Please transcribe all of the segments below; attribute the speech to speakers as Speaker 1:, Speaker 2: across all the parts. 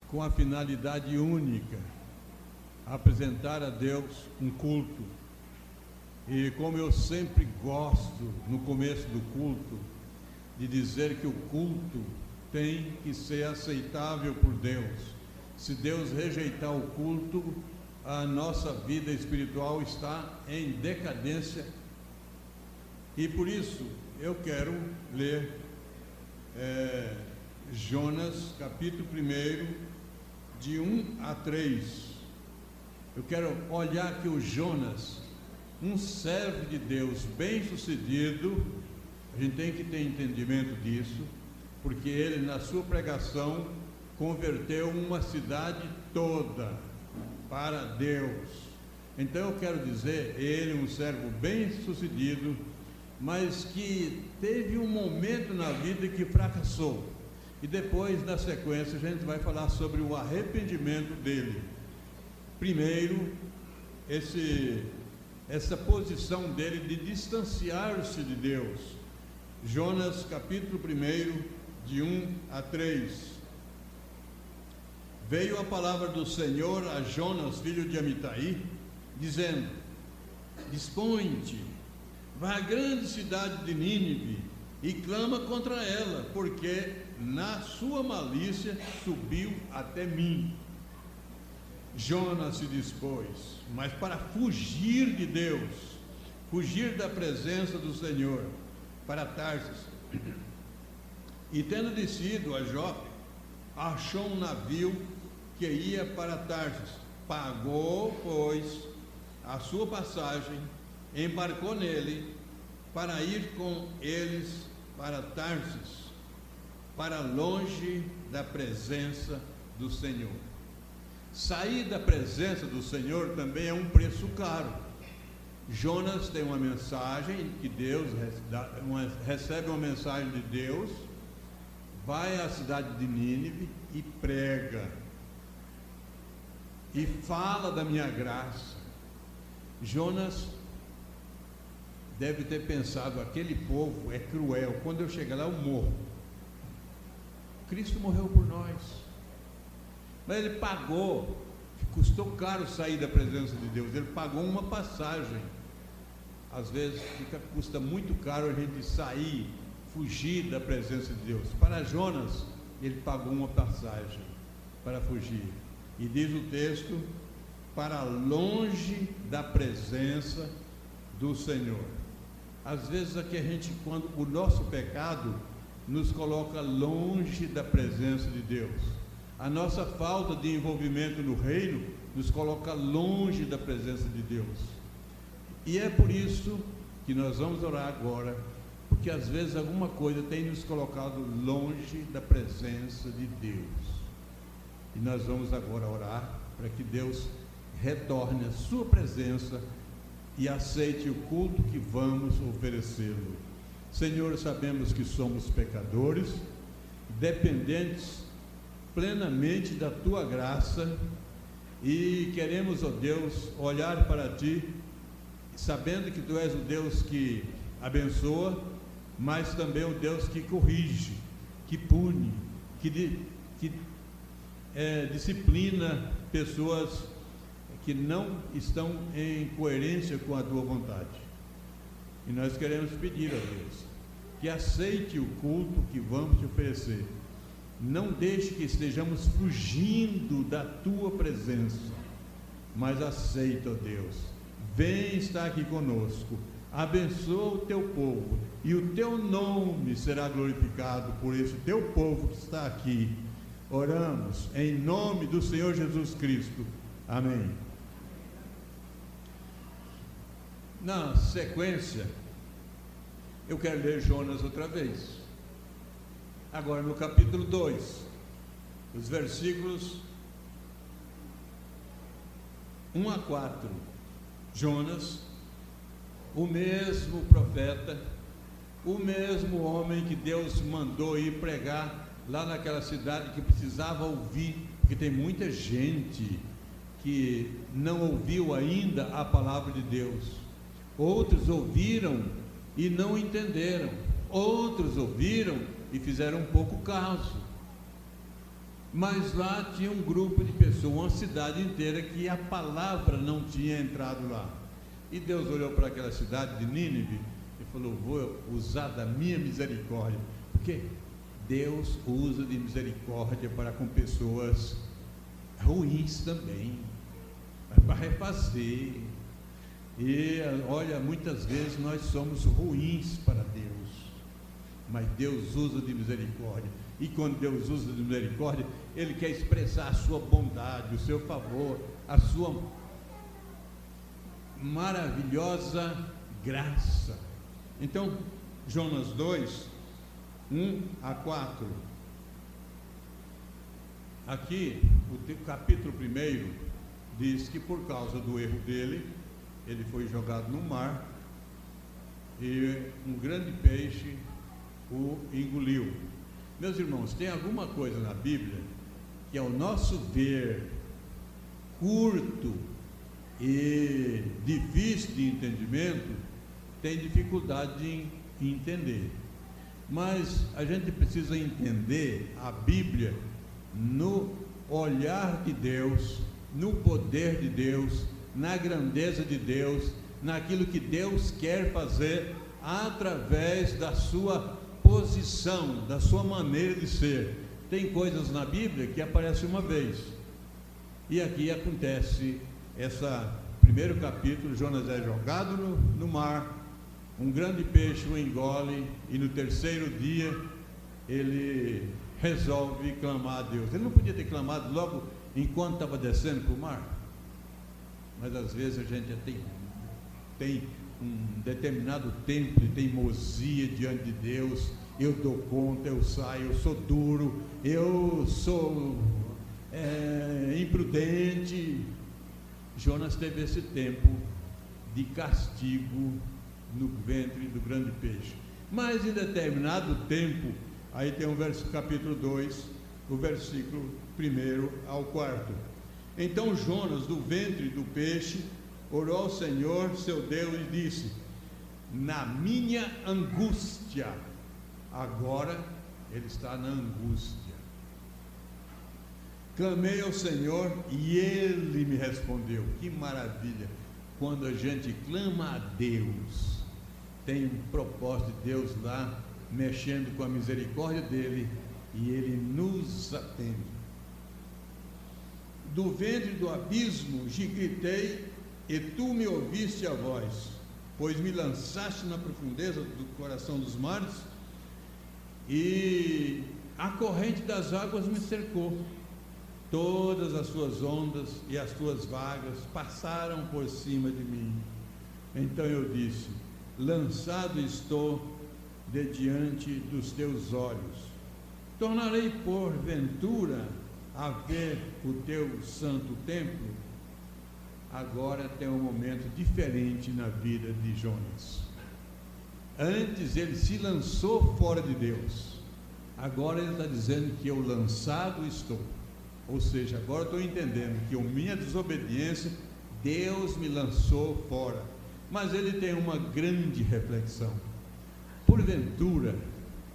Speaker 1: com a finalidade única, apresentar a Deus um culto. E como eu sempre gosto, no começo do culto, de dizer que o culto tem que ser aceitável por Deus. Se Deus rejeitar o culto, a nossa vida espiritual está em decadência. E por isso eu quero ler Jonas, capítulo 1, de 1 a 3. Eu quero olhar que o Jonas, um servo de Deus bem sucedido, a gente tem que ter entendimento disso, porque ele, na sua pregação, converteu uma cidade toda para Deus. Então eu quero dizer, ele, um servo bem sucedido, mas que teve um momento na vida que fracassou. E depois, na sequência, a gente vai falar sobre o arrependimento dele. Primeiro, essa posição dele de distanciar-se de Deus. Jonas, capítulo 1, de 1 a 3. Veio a palavra do Senhor a Jonas, filho de Amitai, dizendo: dispõe-te, vá à grande cidade de Nínive e clama contra ela, porque na sua malícia subiu até mim. Jonas se dispôs, mas para fugir de Deus, fugir da presença do Senhor, para Tarsis. E tendo descido a Jope, achou um navio que ia para Tarsis. Pagou, pois, a sua passagem, embarcou nele, para ir com eles para Tarsis, para longe da presença do Senhor. Sair da presença do Senhor também é um preço caro. Jonas tem uma mensagem que Deus recebe, uma mensagem de Deus, vai à cidade de Nínive e prega, e fala da minha graça. Jonas deve ter pensado: aquele povo é cruel, quando eu chegar lá eu morro. Cristo morreu por nós, mas ele pagou, custou caro sair da presença de Deus, ele pagou uma passagem. Às vezes custa muito caro a gente sair, fugir da presença de Deus. Para Jonas, ele pagou uma passagem para fugir, e diz o texto: para longe da presença do Senhor. Às vezes aqui a gente, quando o nosso pecado nos coloca longe da presença de Deus, a nossa falta de envolvimento no reino nos coloca longe da presença de Deus. E é por isso que nós vamos orar agora, porque às vezes alguma coisa tem nos colocado longe da presença de Deus. E nós vamos agora orar para que Deus retorne a sua presença e aceite o culto que vamos oferecê-lo. Senhor, sabemos que somos pecadores, dependentes plenamente da tua graça, e queremos, ó Deus, olhar para ti, sabendo que tu és o Deus que abençoa, mas também o Deus que corrige, que pune, que disciplina pessoas que não estão em coerência com a tua vontade. E nós queremos pedir a Deus que aceite o culto que vamos te oferecer. Não deixe que estejamos fugindo da tua presença, mas aceita, ó Deus, vem estar aqui conosco, abençoa o teu povo, e o teu nome será glorificado por esse teu povo que está aqui. Oramos em nome do Senhor Jesus Cristo. Amém. Na sequência, eu quero ler Jonas outra vez. Agora no capítulo 2, os versículos 1 a 4. Jonas, o mesmo profeta, o mesmo homem que Deus mandou ir pregar lá naquela cidade, que precisava ouvir, porque tem muita gente que não ouviu ainda a palavra de Deus. Outros ouviram e não entenderam, outros ouviram e fizeram pouco caso. Mas lá tinha um grupo de pessoas, uma cidade inteira, que a palavra não tinha entrado lá. E Deus olhou para aquela cidade de Nínive e falou: vou usar da minha misericórdia, porque Deus usa de misericórdia para com pessoas ruins também, para refazer. E olha, muitas vezes nós somos ruins para Deus, mas Deus usa de misericórdia. E quando Deus usa de misericórdia, Ele quer expressar a sua bondade, o seu favor, a sua maravilhosa graça. Então, Jonas 2, 1 a 4. Aqui, o capítulo 1 diz que por causa do erro dele, ele foi jogado no mar e um grande peixe o engoliu. Meus irmãos, tem alguma coisa na Bíblia que, ao nosso ver, curto e difícil de entendimento, tem dificuldade de entender. Mas a gente precisa entender a Bíblia no olhar de Deus, no poder de Deus, na grandeza de Deus, naquilo que Deus quer fazer através da sua posição, da sua maneira de ser. Tem coisas na Bíblia que aparecem uma vez, e aqui acontece primeiro capítulo. Jonas é jogado no mar, um grande peixe o engole, e no terceiro dia ele resolve clamar a Deus. Ele não podia ter clamado logo enquanto estava descendo para o mar, mas às vezes a gente tem um determinado tempo de teimosia diante de Deus. Eu dou conta, eu saio, eu sou duro, eu sou imprudente. Jonas teve esse tempo de castigo no ventre do grande peixe. Mas em determinado tempo, aí tem capítulo 2, o versículo 1 ao 4. Então Jonas, do ventre do peixe, orou ao Senhor seu Deus e disse: na minha angústia, agora ele está na angústia, clamei ao Senhor e Ele me respondeu. Que maravilha! Quando a gente clama a Deus, tem um propósito de Deus lá, mexendo com a misericórdia dEle, e Ele nos atende. Do ventre do abismo gritei, e tu me ouviste a voz, pois me lançaste na profundeza do coração dos mares, e a corrente das águas me cercou. Todas as suas ondas e as suas vagas passaram por cima de mim. Então eu disse: lançado estou de diante dos teus olhos. Tornarei porventura a ver o teu santo templo? Agora tem um momento diferente na vida de Jonas. Antes ele se lançou fora de Deus, agora ele está dizendo que eu lançado estou. Ou seja, agora estou entendendo que a minha desobediência, Deus me lançou fora. Mas ele tem uma grande reflexão: porventura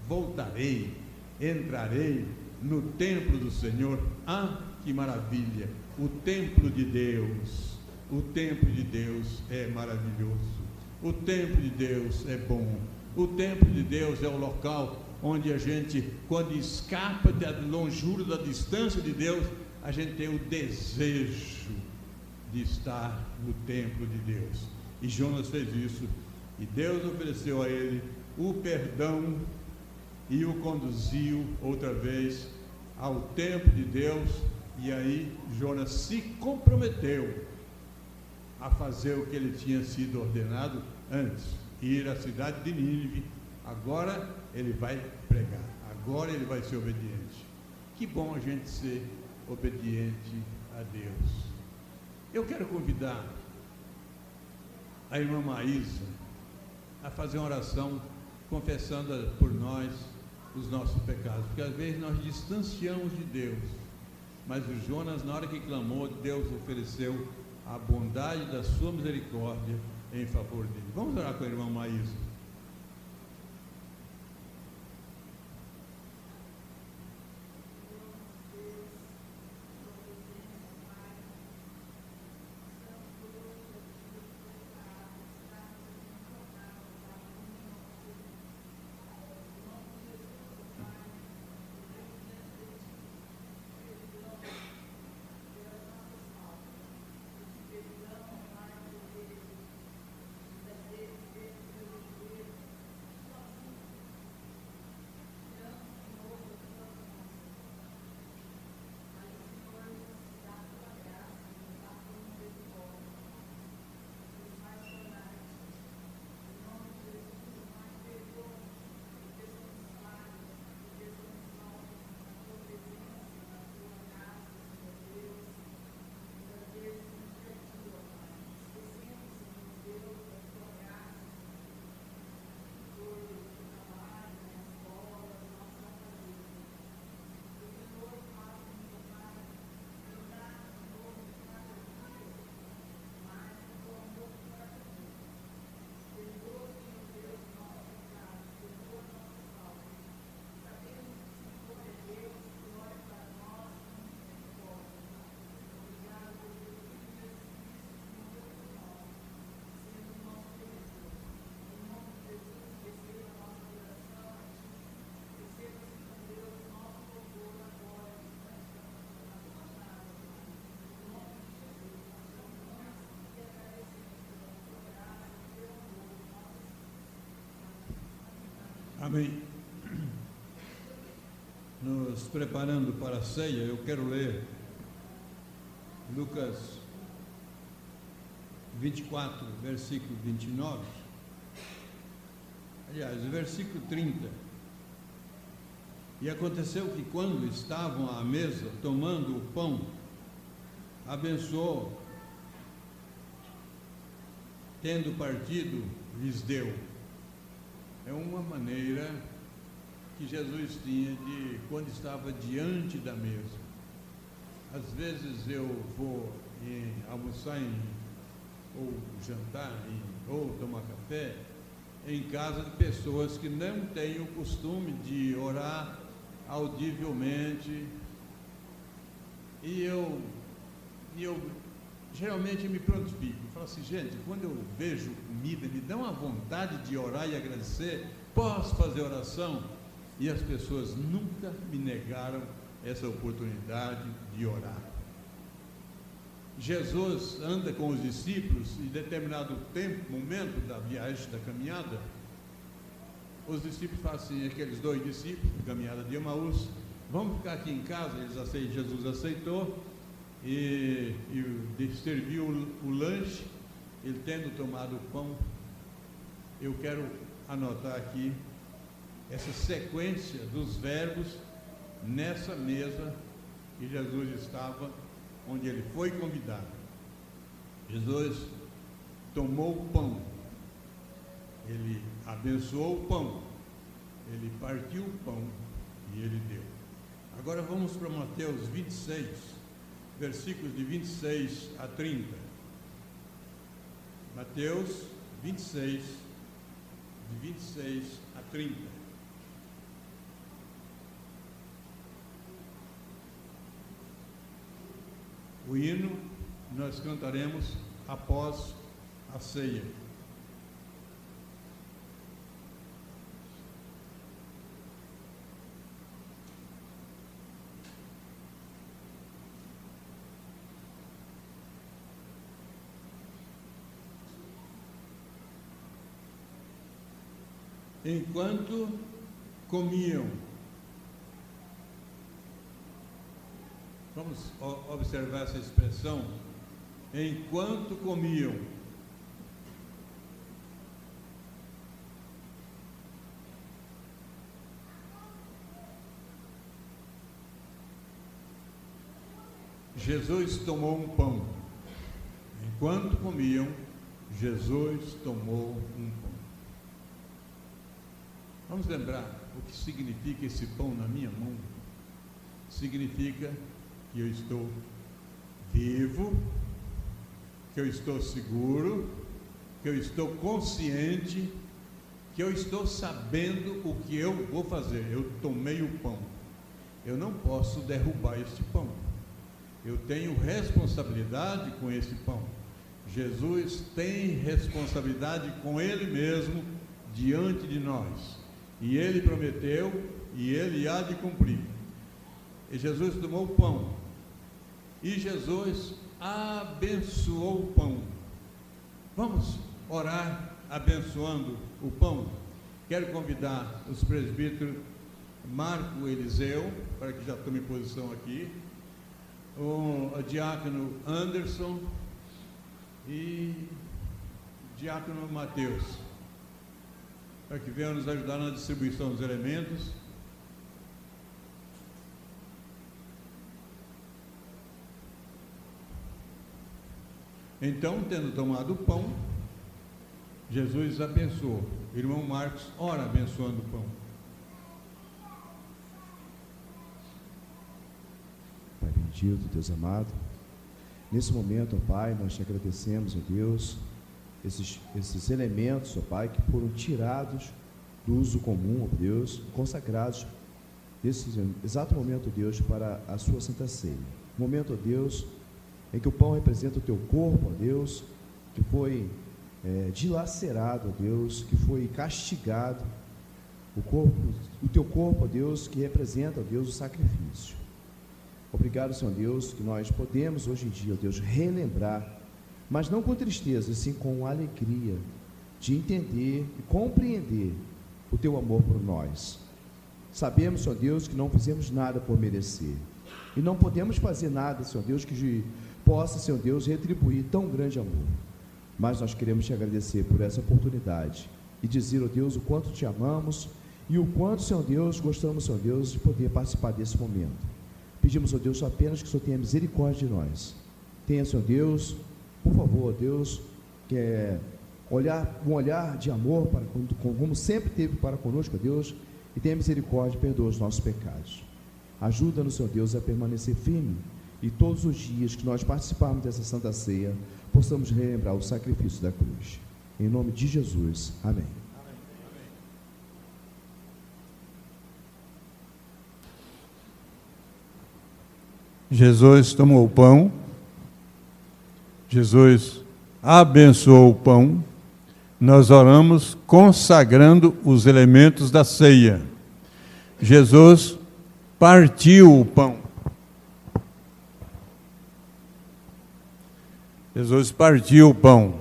Speaker 1: voltarei, entrarei no templo do Senhor. Ah, que maravilha! O templo de Deus, o templo de Deus é maravilhoso, o templo de Deus é bom, o templo de Deus é o local onde a gente, quando escapa da longura, da distância de Deus, a gente tem o desejo de estar no templo de Deus. E Jonas fez isso, e Deus ofereceu a ele o perdão e o conduziu outra vez ao templo de Deus. E aí Jonas se comprometeu a fazer o que ele tinha sido ordenado antes, ir à cidade de Nínive. Agora ele vai pregar, agora ele vai ser obediente. Que bom a gente ser obediente a Deus. Eu quero convidar a irmã Maísa a fazer uma oração confessando por nós os nossos pecados, porque às vezes nós distanciamos de Deus, mas o Jonas, na hora que clamou, Deus ofereceu a bondade da sua misericórdia em favor dele. Vamos orar com a irmã Maísa. Amém. Nos preparando para a ceia, eu quero ler Lucas 24, versículo 29. Aliás, versículo 30. E aconteceu que quando estavam à mesa, tomando o pão, abençoou, tendo partido, lhes deu. É uma maneira que Jesus tinha de, quando estava diante da mesa. Às vezes eu vou almoçar ou jantar ou tomar café em casa de pessoas que não têm o costume de orar audivelmente, e eu geralmente me prontifico, falo assim: gente, quando eu vejo comida, me dá uma vontade de orar e agradecer, posso fazer oração? E as pessoas nunca me negaram essa oportunidade de orar. Jesus anda com os discípulos e em determinado momento da viagem, da caminhada, os discípulos falam assim, aqueles dois discípulos, caminhada de Emaús, vamos ficar aqui em casa. Jesus aceitou e serviu o lanche. Ele tendo tomado o pão, eu quero anotar aqui essa sequência dos verbos nessa mesa que Jesus estava, onde ele foi convidado. Jesus tomou o pão, ele abençoou o pão, ele partiu o pão e ele deu. Agora vamos para Mateus 26, versículos de 26 a 30. Mateus 26, de 26 a 30. O hino nós cantaremos após a ceia. Enquanto comiam, vamos observar essa expressão, enquanto comiam. Jesus tomou um pão. Enquanto comiam, Jesus tomou um pão. Vamos lembrar o que significa esse pão na minha mão. Significa que eu estou vivo, que eu estou seguro, que eu estou consciente, que eu estou sabendo o que eu vou fazer. Eu tomei o pão, eu não posso derrubar este pão, eu tenho responsabilidade com esse pão. Jesus tem responsabilidade com Ele mesmo diante de nós, e Ele prometeu e Ele há de cumprir. E Jesus tomou o pão, e Jesus abençoou o pão. Vamos orar abençoando o pão. Quero convidar os presbíteros Marco Eliseu, para que já tome posição aqui, o diácono Anderson e o diácono Mateus, para que venham nos ajudar na distribuição dos elementos. Então, tendo tomado o pão, Jesus abençoou. Irmão Marcos, ora abençoando o pão.
Speaker 2: Pai bendito, Deus amado, nesse momento, ó Pai, nós te agradecemos, ó Deus, esses elementos, ó Pai, que foram tirados do uso comum, ó Deus, consagrados nesse exato momento, ó Deus, para a sua Santa Ceia. Momento, ó Deus, em que o pão representa o teu corpo, ó Deus, que foi dilacerado, ó Deus, que foi castigado, o teu corpo, ó Deus, que representa, ó Deus, o sacrifício. Obrigado, Senhor Deus, que nós podemos hoje em dia, ó Deus, relembrar, mas não com tristeza, sim com alegria, de entender e compreender o teu amor por nós. Sabemos, Senhor Deus, que não fizemos nada por merecer. E não podemos fazer nada, Senhor Deus, que possa, Senhor Deus, retribuir tão grande amor. Mas nós queremos te agradecer por essa oportunidade e dizer, ó Deus, o quanto te amamos e o quanto, Senhor Deus, gostamos, Senhor Deus, de poder participar desse momento. Pedimos, ó Deus, apenas que o Senhor tenha misericórdia de nós. Tenha, Senhor Deus, por favor, ó Deus, um olhar de amor, como sempre teve para conosco, ó Deus, e tenha misericórdia e perdoa os nossos pecados. Ajuda-nos, Senhor Deus, a permanecer firme e todos os dias que nós participarmos dessa Santa Ceia, possamos relembrar o sacrifício da cruz. Em nome de Jesus. Amém.
Speaker 1: Jesus tomou o pão, Jesus abençoou o pão, nós oramos consagrando os elementos da ceia. Jesus partiu o pão. Jesus partiu o pão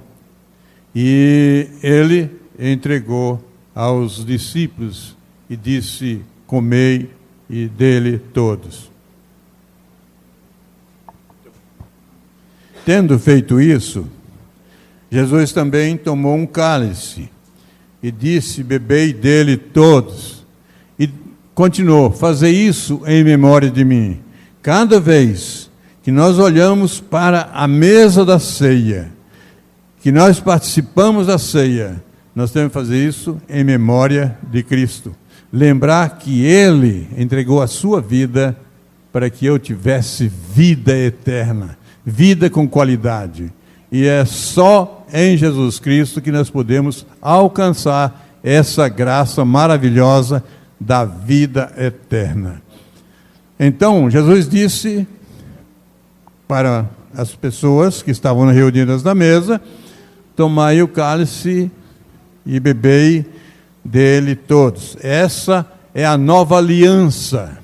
Speaker 1: e ele entregou aos discípulos e disse: comei e dele todos. Tendo feito isso, Jesus também tomou um cálice e disse: bebei dele todos. E continuou: fazei isso em memória de mim. Cada vez que nós olhamos para a mesa da ceia, que nós participamos da ceia, nós temos que fazer isso em memória de Cristo. Lembrar que Ele entregou a sua vida para que eu tivesse vida eterna, vida com qualidade. E é só em Jesus Cristo que nós podemos alcançar essa graça maravilhosa da vida eterna. Então, Jesus disse para as pessoas que estavam reunidas na mesa: tomai o cálice e bebei dele todos. Essa é a nova aliança.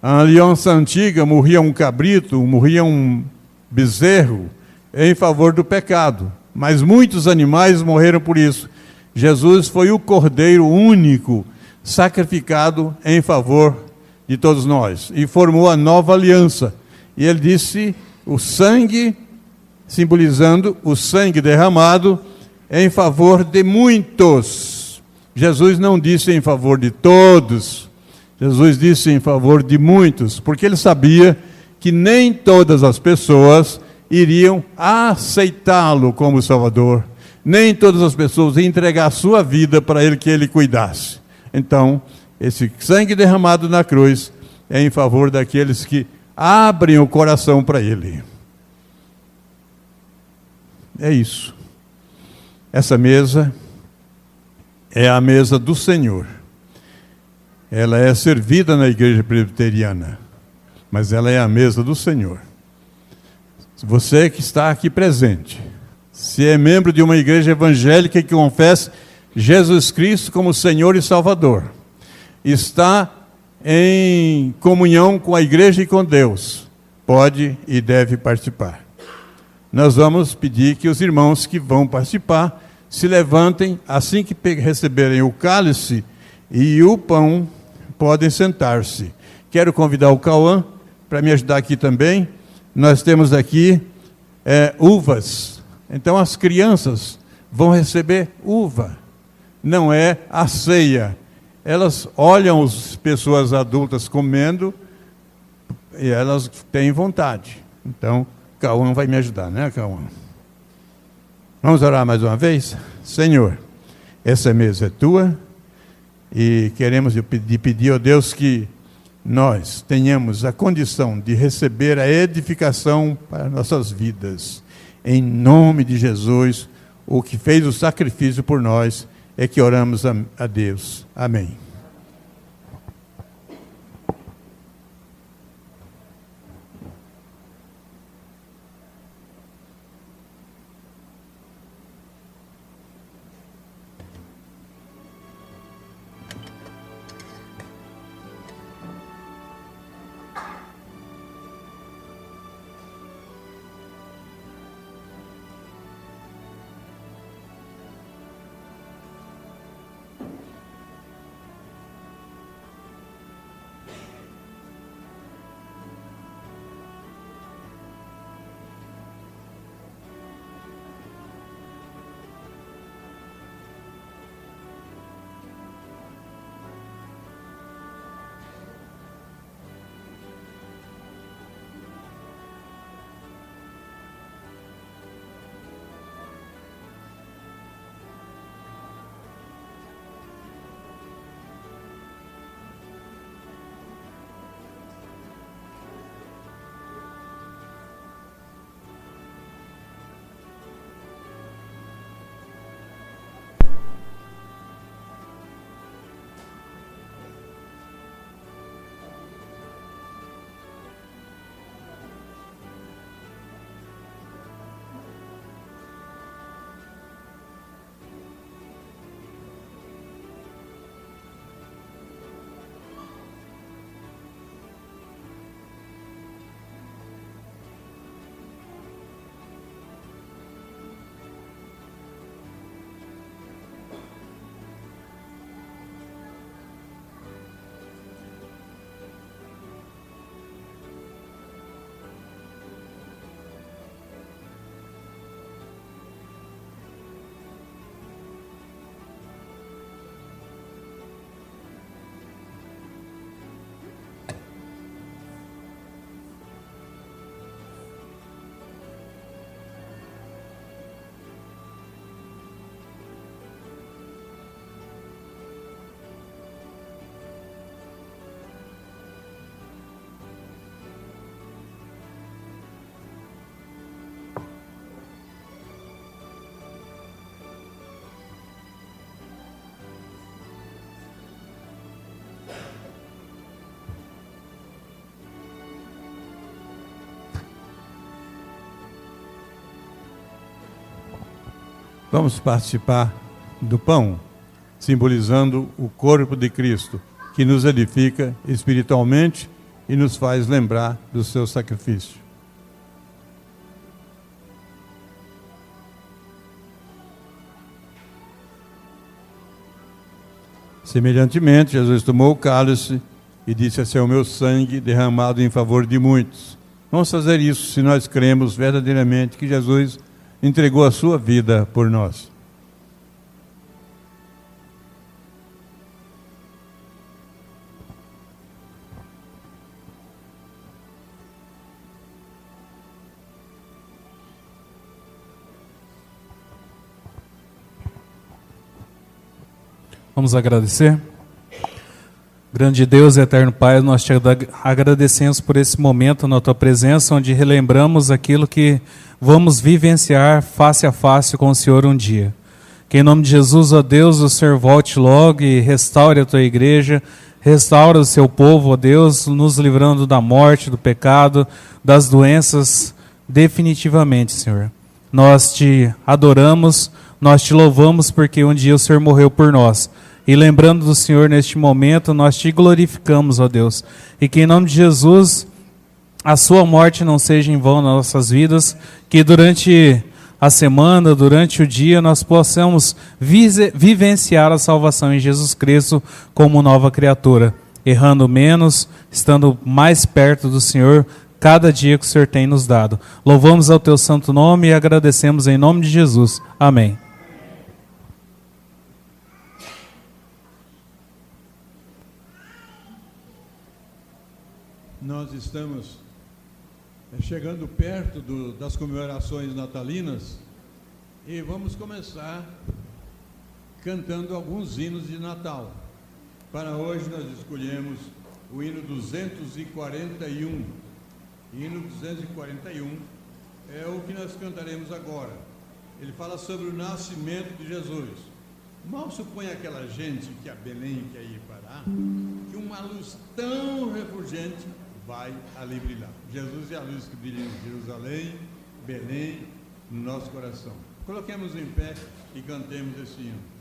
Speaker 1: A aliança antiga morria um cabrito, morria um bezerro em favor do pecado, mas muitos animais morreram por isso. Jesus foi o cordeiro único sacrificado em favor de todos nós e formou a nova aliança. E ele disse: o sangue, simbolizando o sangue derramado em favor de muitos. Jesus não disse em favor de todos, Jesus disse em favor de muitos, porque ele sabia que nem todas as pessoas iriam aceitá-lo como Salvador, nem todas as pessoas iam entregar a sua vida para ele, que ele cuidasse. Então, esse sangue derramado na cruz é em favor daqueles que abrem o coração para ele. É isso. Essa mesa é a mesa do Senhor. Ela é servida na igreja presbiteriana, mas ela é a mesa do Senhor. Você que está aqui presente, se é membro de uma igreja evangélica que confessa Jesus Cristo como Senhor e Salvador, está em comunhão com a igreja e com Deus, pode e deve participar. Nós vamos pedir que os irmãos que vão participar se levantem assim que receberem o cálice e o pão, podem sentar-se. Quero convidar o Cauã para me ajudar aqui também. Nós temos aqui uvas, então as crianças vão receber uva, não é a ceia. Elas olham as pessoas adultas comendo e elas têm vontade. Então, Cauã vai me ajudar, né, Cauã? Vamos orar mais uma vez? Senhor, essa mesa é tua e queremos pedir, ó Deus, que nós tenhamos a condição de receber a edificação para nossas vidas. Em nome de Jesus, o que fez o sacrifício por nós, é que oramos a Deus. Amém. Vamos participar do pão, simbolizando o corpo de Cristo, que nos edifica espiritualmente e nos faz lembrar do seu sacrifício. Semelhantemente, Jesus tomou o cálice e disse: esse é o meu sangue derramado em favor de muitos. Vamos fazer isso se nós cremos verdadeiramente que Jesus entregou a sua vida por nós.
Speaker 3: Vamos agradecer. Grande Deus e eterno Pai, nós te agradecemos por esse momento na Tua presença, onde relembramos aquilo que vamos vivenciar face a face com o Senhor um dia. Que em nome de Jesus, ó Deus, o Senhor volte logo e restaure a Tua igreja, restaure o Seu povo, ó Deus, nos livrando da morte, do pecado, das doenças, definitivamente, Senhor. Nós Te adoramos, nós Te louvamos porque um dia o Senhor morreu por nós. E lembrando do Senhor neste momento, nós Te glorificamos, ó Deus. E que em nome de Jesus, a Sua morte não seja em vão nas nossas vidas, que durante a semana, durante o dia, nós possamos vivenciar a salvação em Jesus Cristo como nova criatura, errando menos, estando mais perto do Senhor, cada dia que o Senhor tem nos dado. Louvamos ao Teu santo nome e agradecemos em nome de Jesus. Amém.
Speaker 1: Nós estamos chegando perto das comemorações natalinas e vamos começar cantando alguns hinos de Natal. Para hoje nós escolhemos o hino 241. Hino 241 é o que nós cantaremos agora. Ele fala sobre o nascimento de Jesus. Mal supõe aquela gente que a Belém quer ir parar, que uma luz tão refulgente vai ali brilhar. Jesus é a luz que brilha em Jerusalém, Belém, no nosso coração. Coloquemos em pé e cantemos esse hino.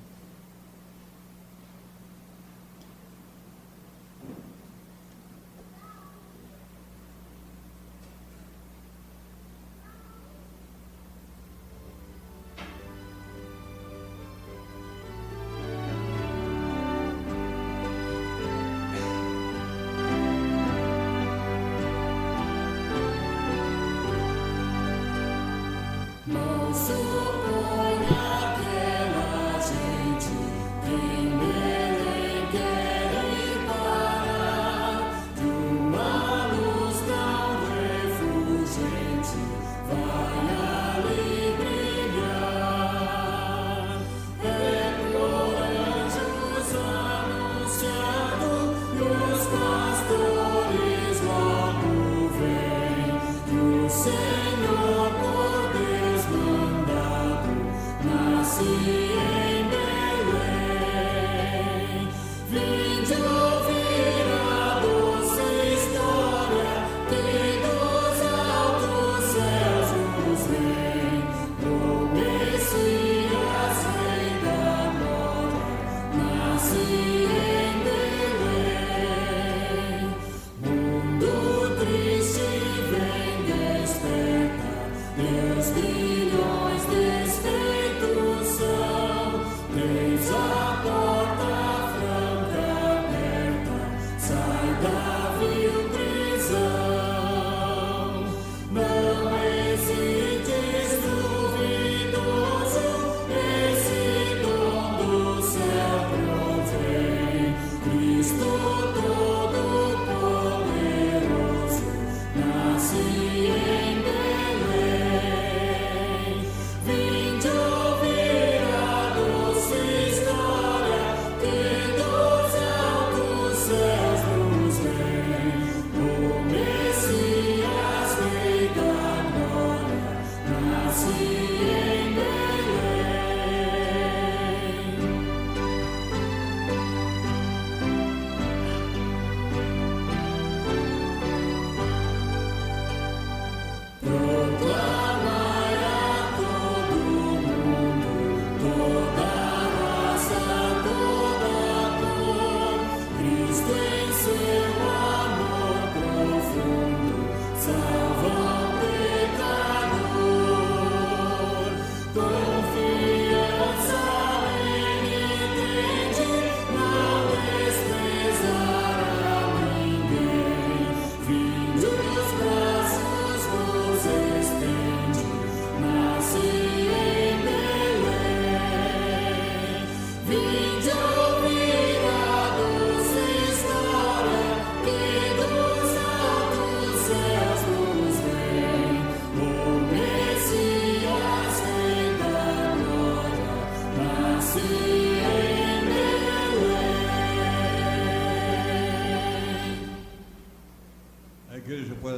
Speaker 4: Senhor, por Deus mandado.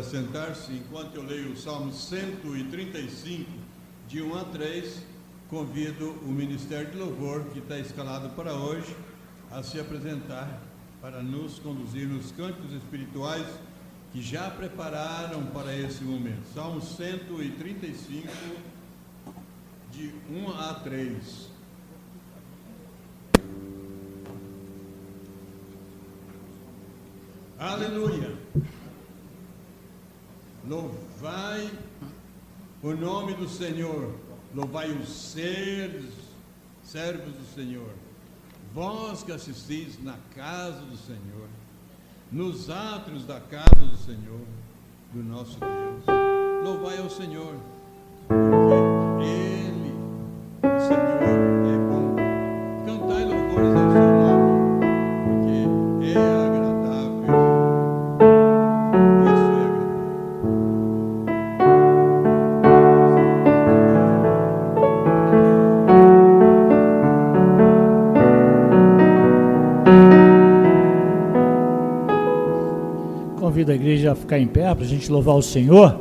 Speaker 1: sentar-se enquanto eu leio o Salmo 135, de 1 a 3. Convido o Ministério de Louvor, que está escalado para hoje, a se apresentar para nos conduzir nos cânticos espirituais que já prepararam para esse momento. Salmo 135, de 1 a 3. Aleluia! Louvai o nome do Senhor, louvai os servos do Senhor, vós que assistis na casa do Senhor, nos átrios da casa do Senhor, do nosso Deus. Louvai ao Senhor, porque Ele, o Senhor, é bom. Cantai louvores ao seu nome, porque é agradável. Isso é agradável.
Speaker 4: Convido a igreja a ficar em pé para a gente louvar o Senhor.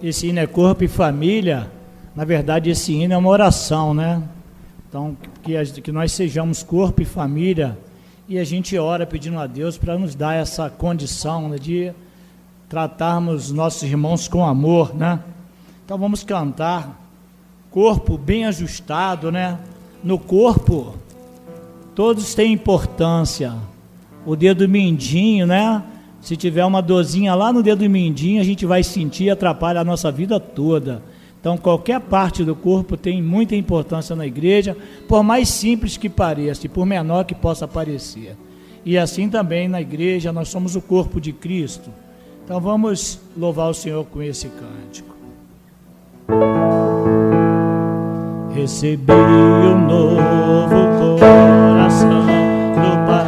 Speaker 4: Esse hino é corpo e família. Na verdade, esse hino é uma oração, né? Então, que nós sejamos corpo e família. E a gente ora pedindo a Deus para nos dar essa condição, né, de tratarmos nossos irmãos com amor, né? Então vamos cantar. Corpo bem ajustado, né? No corpo, todos têm importância. O dedo mindinho, né? Se tiver uma dorzinha lá no dedo mindinho, a gente vai sentir e atrapalha a nossa vida toda. Então, qualquer parte do corpo tem muita importância na igreja, por mais simples que pareça e por menor que possa parecer. E assim também na igreja, nós somos o corpo de Cristo. Então, vamos louvar o Senhor com esse cântico. Recebi um novo coração do Pai.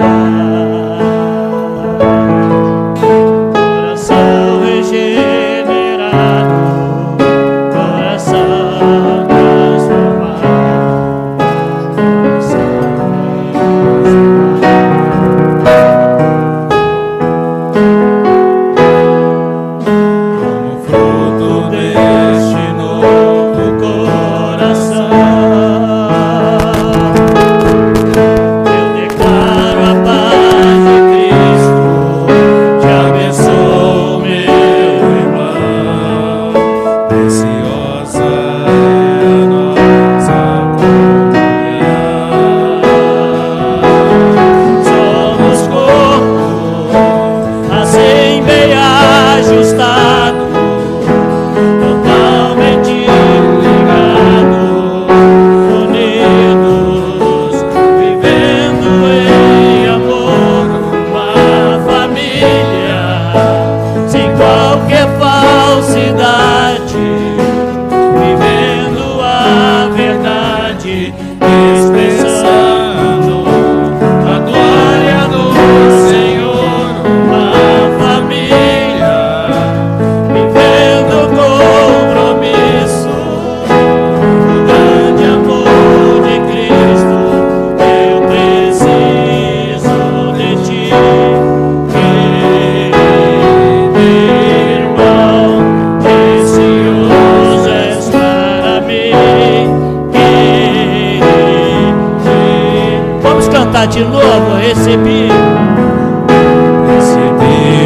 Speaker 4: De novo, recebi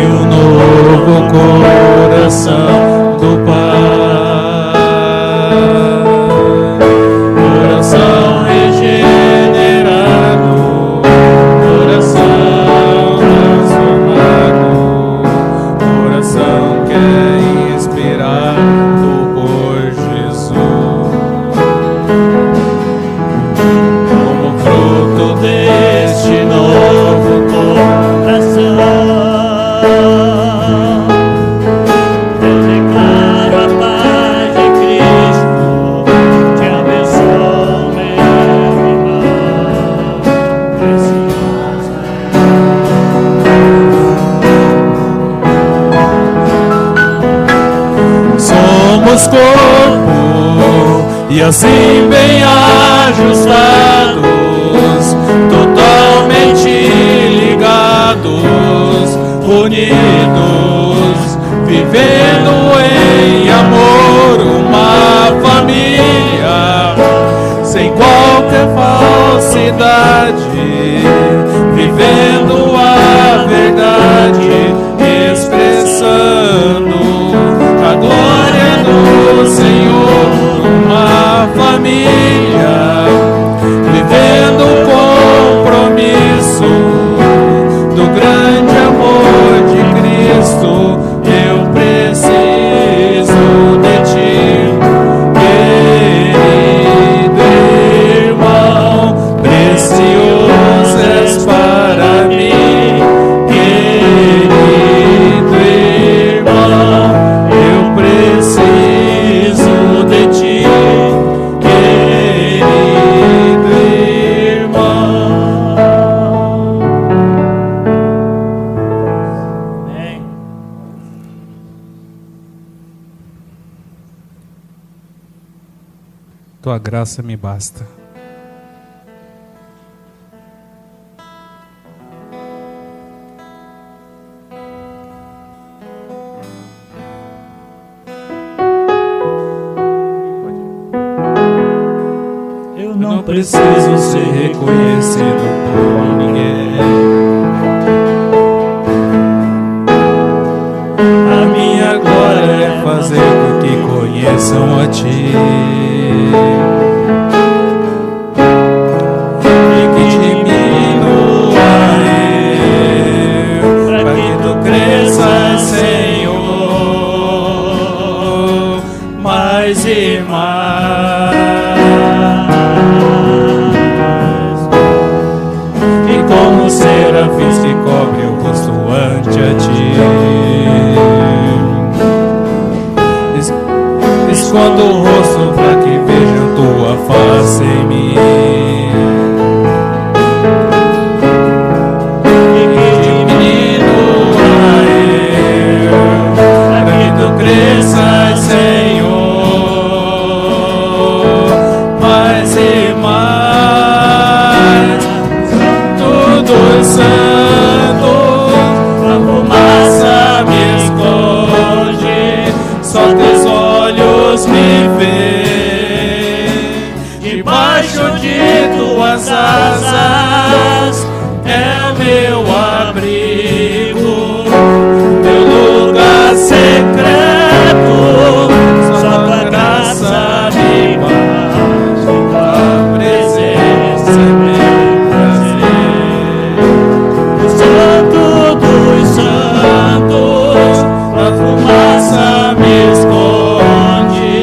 Speaker 4: um novo coração do Pai, coração regenerado, coração transformado, coração que é inspirado por Jesus, como fruto deste novo coração, eu declaro a paz de Cristo, te abençoo, meu irmão, preciosa. Somos corpo e assim bem ajustados, totalmente ligados,
Speaker 3: unidos, vivendo em amor, uma família, sem qualquer falsidade, vivendo a verdade, expressando a glória do Senhor, uma família, vivendo o compromisso do grande amor de Cristo. Eu preciso de ti, querido irmão, precioso és para mim, querido irmão, eu preciso de ti, querido irmão.
Speaker 4: Amém.
Speaker 3: Tua graça me basta.
Speaker 4: Eu
Speaker 3: Não
Speaker 4: não
Speaker 3: preciso ser reconhecido por ninguém. A minha glória é fazer com que conheçam a ti. E que diminua eu, para que tu cresças, Senhor, mais e mais. E como serafins que cobre o rosto ante a ti, escondo o rosto para que vejam tua face em mim. E que diminua eu, para que tu cresças, Senhor, mais e mais. Dos santos, a fumaça me esconde, só teus olhos me veem. Debaixo de tuas asas é o meu abrigo, meu lugar secreto, só tua graça me basta, tua presença é meu prazer. Santo dos santos, a fumaça me esconde,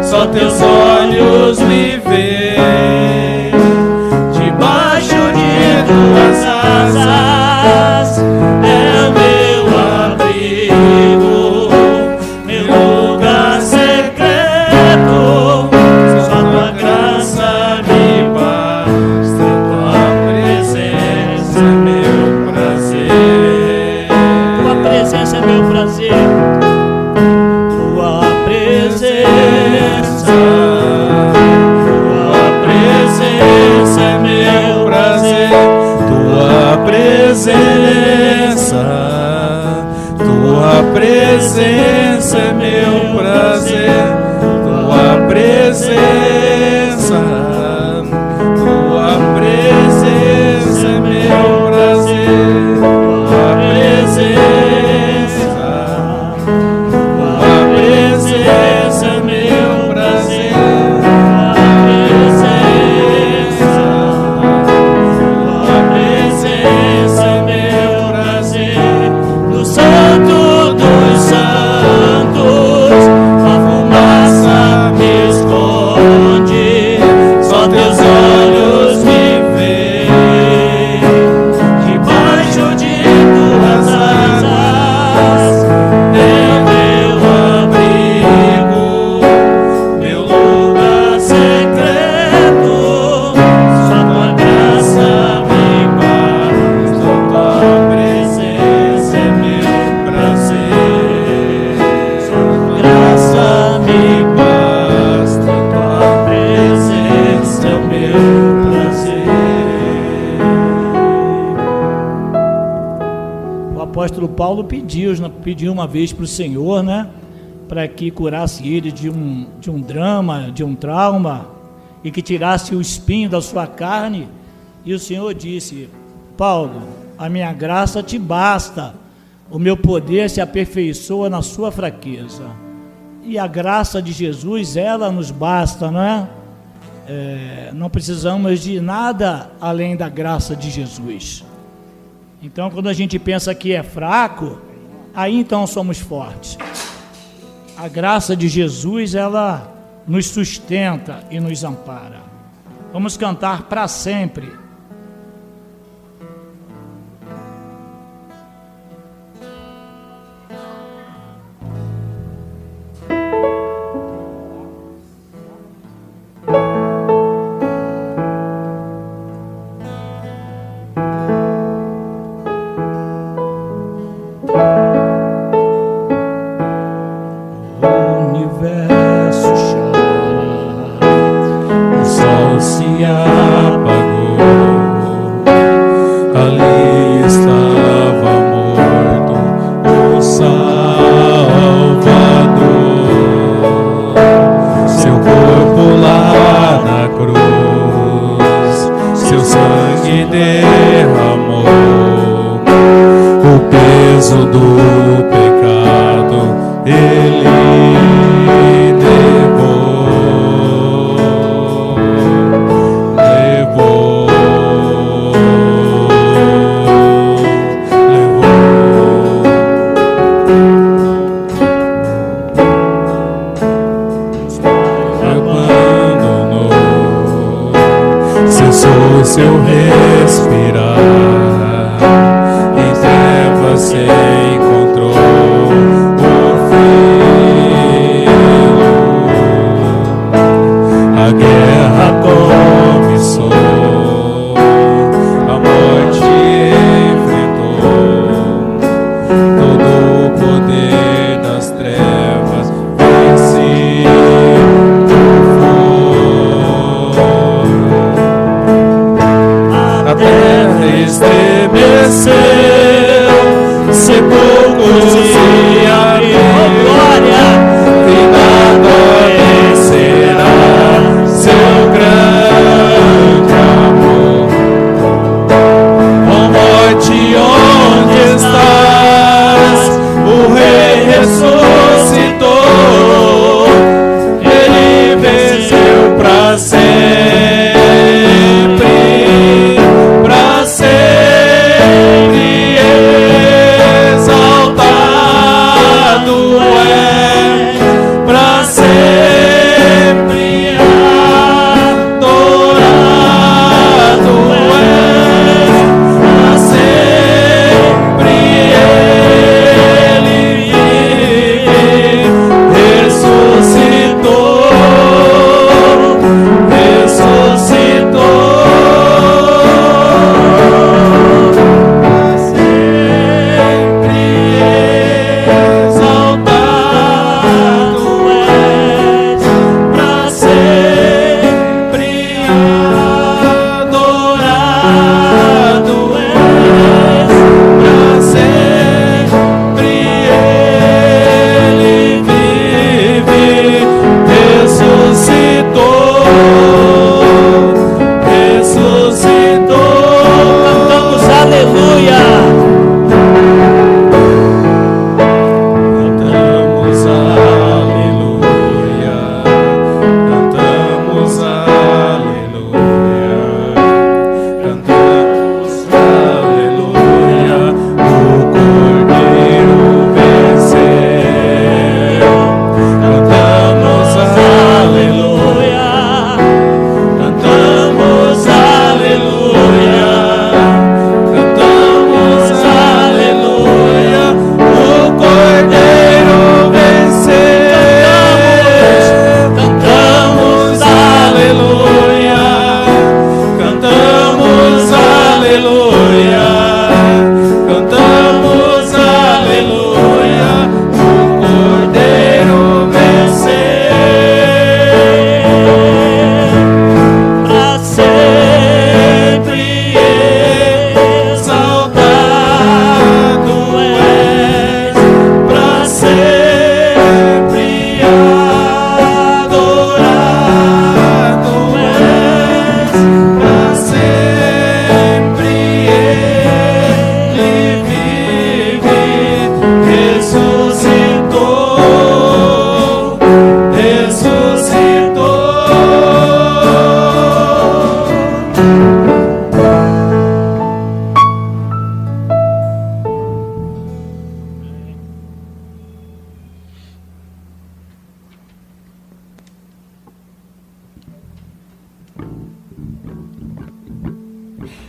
Speaker 3: só teus olhos me veem. Debaixo de tuas asas é o meu abrigo, meu lugar secreto, só tua graça me basta, tua presença é meu prazer.
Speaker 4: Tua presença é meu prazer. Tua presença.
Speaker 3: Tua presença é meu prazer. Tua presença. Tua presença é meu prazer. Tua presença. Tua presença é meu prazer. Tua presença. Tua presença é meu prazer. Tua presença é meu prazer. No Santo dos Santos.
Speaker 4: Paulo pediu uma vez para o Senhor, né, para que curasse ele de um drama, de um trauma, e que tirasse o espinho da sua carne. E o Senhor disse: Paulo, a minha graça te basta, o meu poder se aperfeiçoa na sua fraqueza. E a graça de Jesus, ela nos basta, não é? Não precisamos de nada além da graça de Jesus. Então, quando a gente pensa que é fraco, aí então somos fortes. A graça de Jesus, ela nos sustenta e nos ampara. Vamos cantar para sempre.
Speaker 5: Exaltar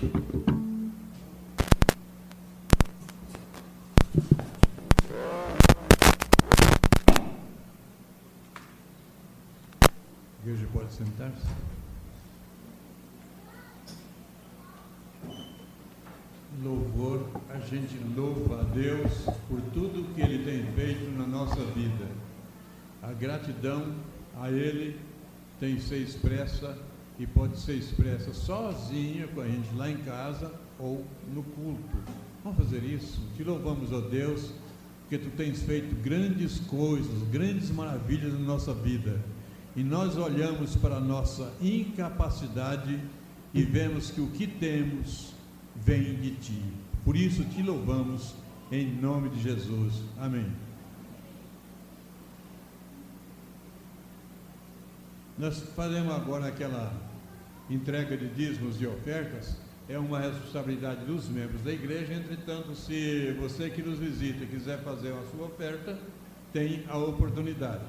Speaker 1: A igreja pode sentar-se. Louvor, a gente louva a Deus por tudo que Ele tem feito na nossa vida. A gratidão a Ele tem que ser expressa e pode ser expressa sozinha com a gente lá em casa ou no culto. Vamos fazer isso? Te louvamos, ó Deus, porque Tu tens feito grandes coisas, grandes maravilhas na nossa vida. E nós olhamos para a nossa incapacidade e vemos que o que temos vem de Ti. Por isso te louvamos em nome de Jesus. Amém. Nós faremos agora aquela entrega de dízimos e ofertas. É uma responsabilidade dos membros da igreja. Entretanto, se você que nos visita quiser fazer a sua oferta, tem a oportunidade.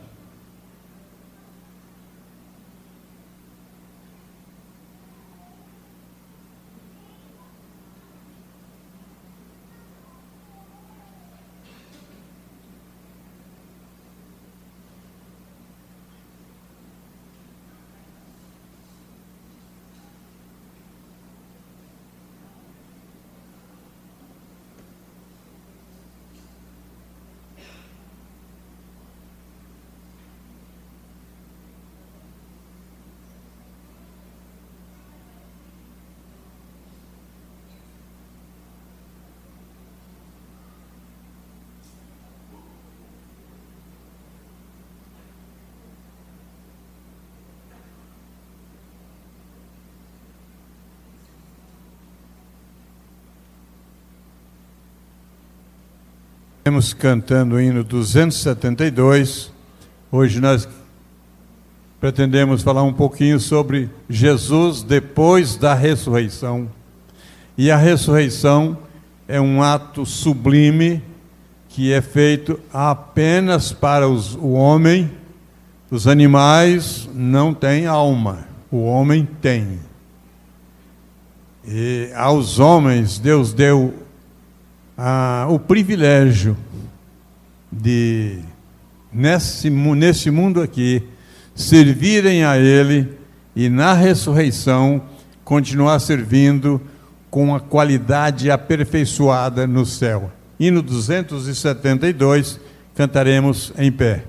Speaker 1: Estamos cantando o hino 272. Hoje nós pretendemos falar um pouquinho sobre Jesus depois da ressurreição. E a ressurreição é um ato sublime que é feito apenas para o homem. Os animais não têm alma, o homem tem. E aos homens Deus deu o privilégio de, nesse mundo aqui, servirem a Ele e na ressurreição continuar servindo com a qualidade aperfeiçoada no céu. Hino 272, cantaremos em pé.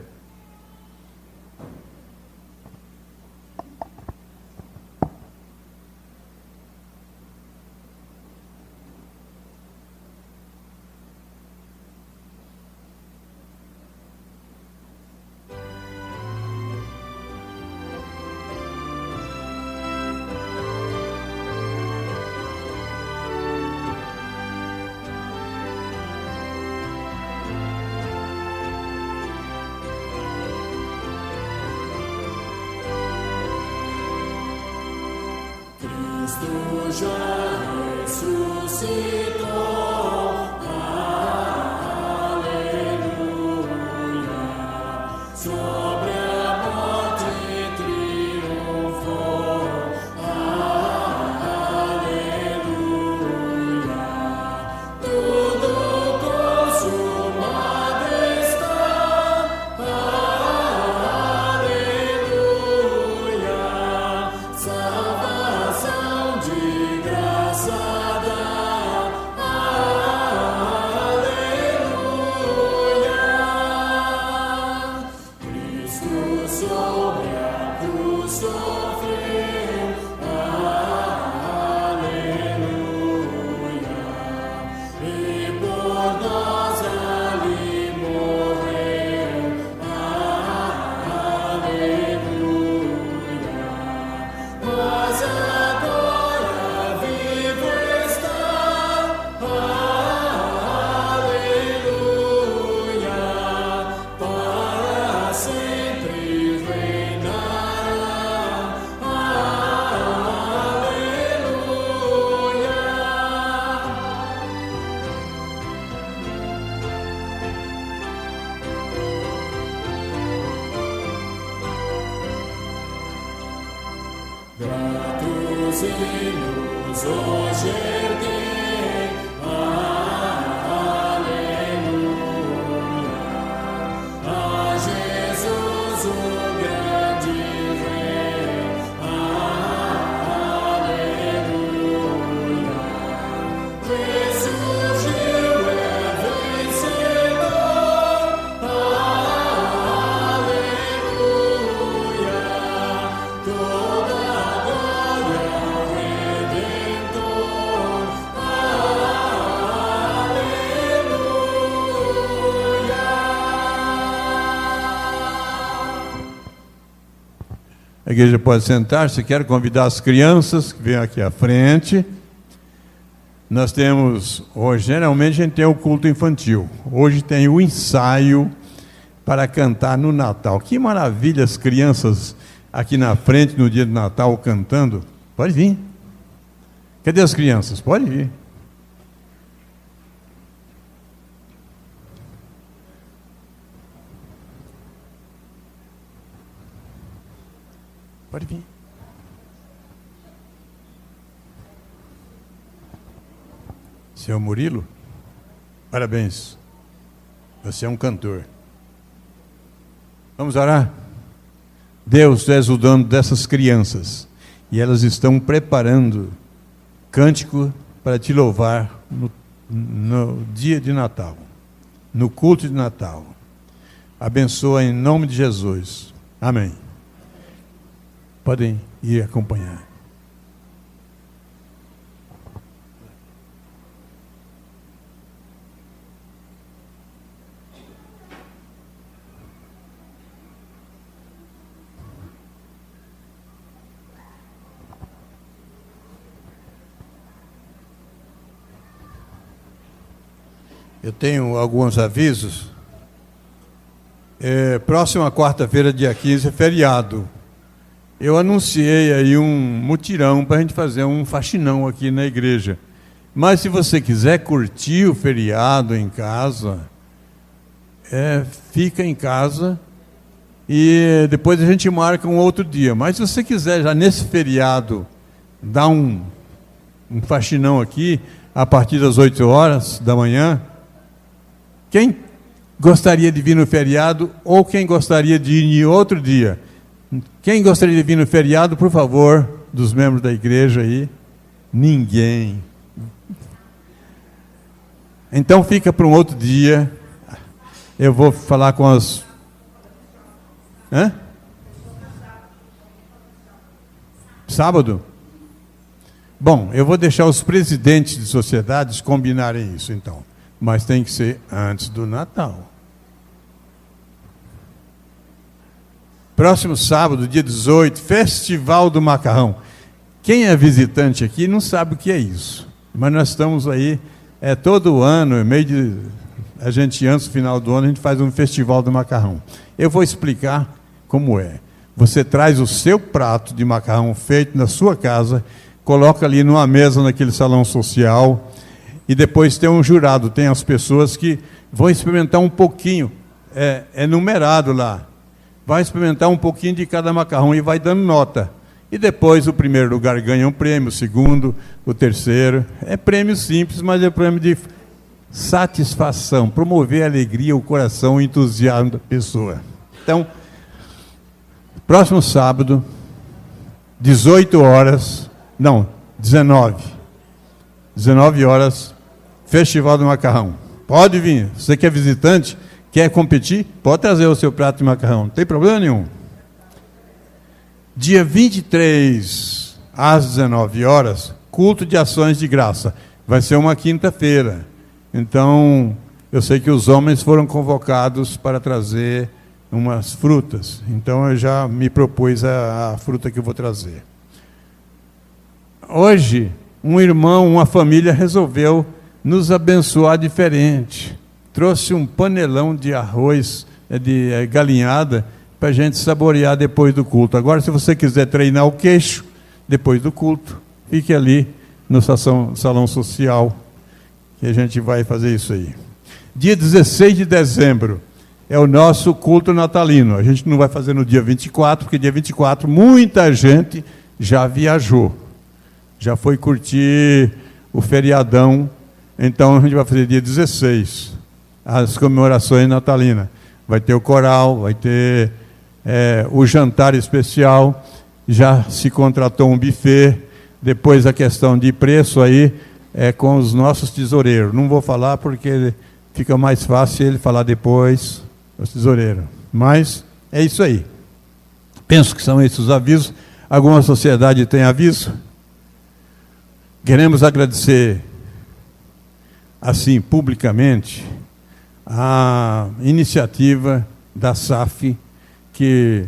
Speaker 5: Gratos hinos
Speaker 1: A igreja pode sentar-se. Quero convidar as crianças que vêm aqui à frente. Nós temos, hoje, geralmente a gente tem o culto infantil. Hoje tem o ensaio para cantar no Natal. Que maravilha as crianças aqui na frente no dia do Natal cantando. Pode vir. Cadê as crianças? Pode vir. Pode vir. Seu Murilo, parabéns. Você é um cantor. Vamos orar? Deus, Tu és o dono dessas crianças. E elas estão preparando cântico para Te louvar no dia de Natal. No culto de Natal. Abençoa em nome de Jesus. Amém. Podem ir acompanhar. Eu tenho alguns avisos. Próxima quarta-feira, dia 15, é feriado. Eu anunciei aí um mutirão para a gente fazer um faxinão aqui na igreja. Mas se você quiser curtir o feriado em casa, fica em casa e depois a gente marca um outro dia. Mas se você quiser já nesse feriado dar um faxinão aqui, a partir das 8 horas da manhã, quem gostaria de vir no feriado ou quem gostaria de ir em outro dia? Quem gostaria de vir no feriado, por favor, dos membros da igreja aí? Ninguém. Então fica para um outro dia. Eu vou falar com as... Sábado? Bom, eu vou deixar os presidentes de sociedades combinarem isso, então. Mas tem que ser antes do Natal. Próximo sábado, dia 18, Festival do Macarrão. Quem é visitante aqui não sabe o que é isso. Mas nós estamos aí, todo ano, a gente, antes do final do ano, a gente faz um Festival do Macarrão. Eu vou explicar como é. Você traz o seu prato de macarrão feito na sua casa, coloca ali numa mesa naquele salão social, e depois tem um jurado, tem as pessoas que vão experimentar um pouquinho, é numerado lá. Vai experimentar um pouquinho de cada macarrão e vai dando nota. E depois o primeiro lugar ganha um prêmio, o segundo, o terceiro. É prêmio simples, mas é prêmio de satisfação, promover a alegria, o coração, o entusiasmo da pessoa. Então, próximo sábado, 19 horas, Festival do Macarrão. Pode vir, você que é visitante, quer competir? Pode trazer o seu prato de macarrão, não tem problema nenhum. Dia 23, às 19 horas, culto de ações de graça. Vai ser uma quinta-feira. Então, eu sei que os homens foram convocados para trazer umas frutas. Então, eu já me propus a fruta que eu vou trazer. Hoje, um irmão, uma família resolveu nos abençoar diferente. Trouxe um panelão de arroz, de galinhada, para a gente saborear depois do culto. Agora, se você quiser treinar o queixo, depois do culto, fique ali no salão social, que a gente vai fazer isso aí. Dia 16 de dezembro é o nosso culto natalino. A gente não vai fazer no dia 24, porque dia 24 muita gente já viajou. já foi curtir o feriadão. Então a gente vai fazer dia 16, as comemorações natalinas. Vai ter o coral, vai ter o jantar especial, já se contratou um buffet. Depois a questão de preço aí é com os nossos tesoureiros. Não vou falar porque fica mais fácil ele falar depois, os tesoureiros. Mas é isso aí. Penso que são esses os avisos. Alguma sociedade tem aviso? Queremos agradecer, assim, publicamente, a iniciativa da SAF, que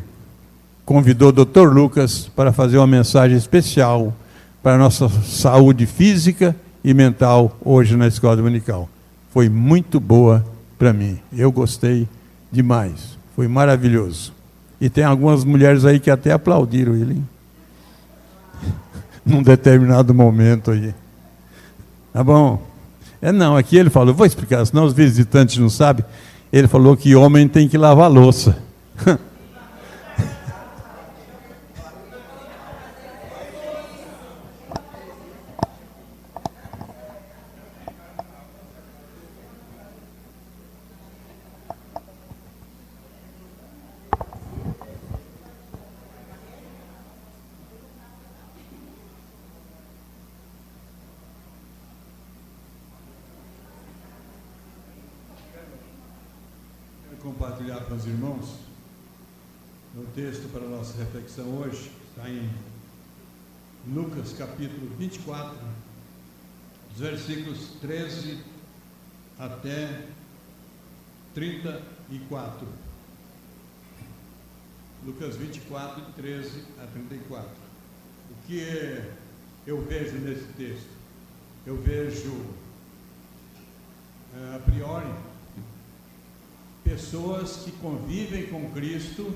Speaker 1: convidou o Dr. Lucas para fazer uma mensagem especial para a nossa saúde física e mental hoje na Escola Dominical. Foi muito boa para mim. Eu gostei demais. Foi maravilhoso. E tem algumas mulheres aí que até aplaudiram ele, hein? Num determinado momento aí. Tá bom? Não, aqui ele falou, vou explicar, senão os visitantes não sabem. Ele falou que homem tem que lavar louça. Compartilhar com os irmãos o texto para a nossa reflexão hoje, está em Lucas capítulo 24, dos versículos 13 até 34. Lucas 24, 13 a 34. O que eu vejo nesse texto? Eu vejo, a priori, pessoas que convivem com Cristo,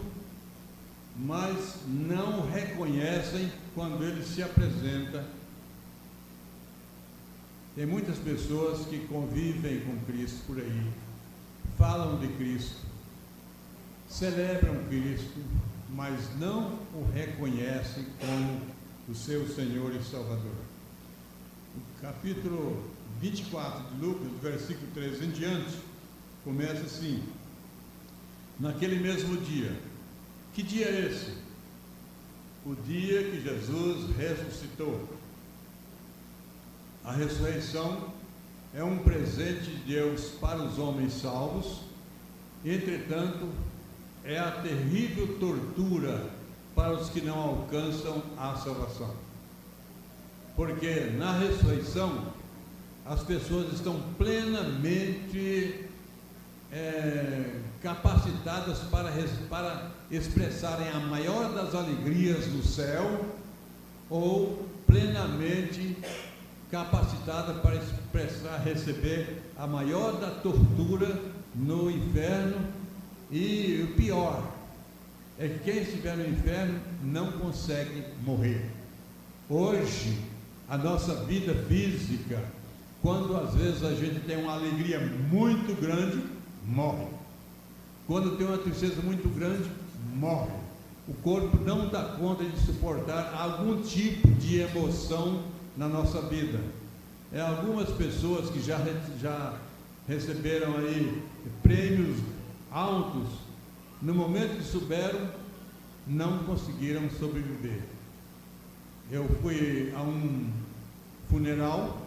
Speaker 1: mas não reconhecem quando Ele se apresenta. Tem muitas pessoas que convivem com Cristo por aí, falam de Cristo, celebram Cristo, mas não o reconhecem como o seu Senhor e Salvador. O capítulo 24 de Lucas, versículo 13 em diante, começa assim: naquele mesmo dia. Que dia é esse? O dia que Jesus ressuscitou. A ressurreição é um presente de Deus para os homens salvos. Entretanto, é a terrível tortura para os que não alcançam a salvação. Porque na ressurreição, as pessoas estão plenamente capacitadas para expressarem a maior das alegrias no céu, ou plenamente capacitada para receber a maior da tortura no inferno. E o pior é que quem estiver no inferno não consegue morrer. Hoje, a nossa vida física, quando às vezes a gente tem uma alegria muito grande, morre. Quando tem uma tristeza muito grande, morre. O corpo não dá conta de suportar algum tipo de emoção na nossa vida. Algumas pessoas que já receberam aí prêmios altos, no momento que souberam, não conseguiram sobreviver. Eu fui a um funeral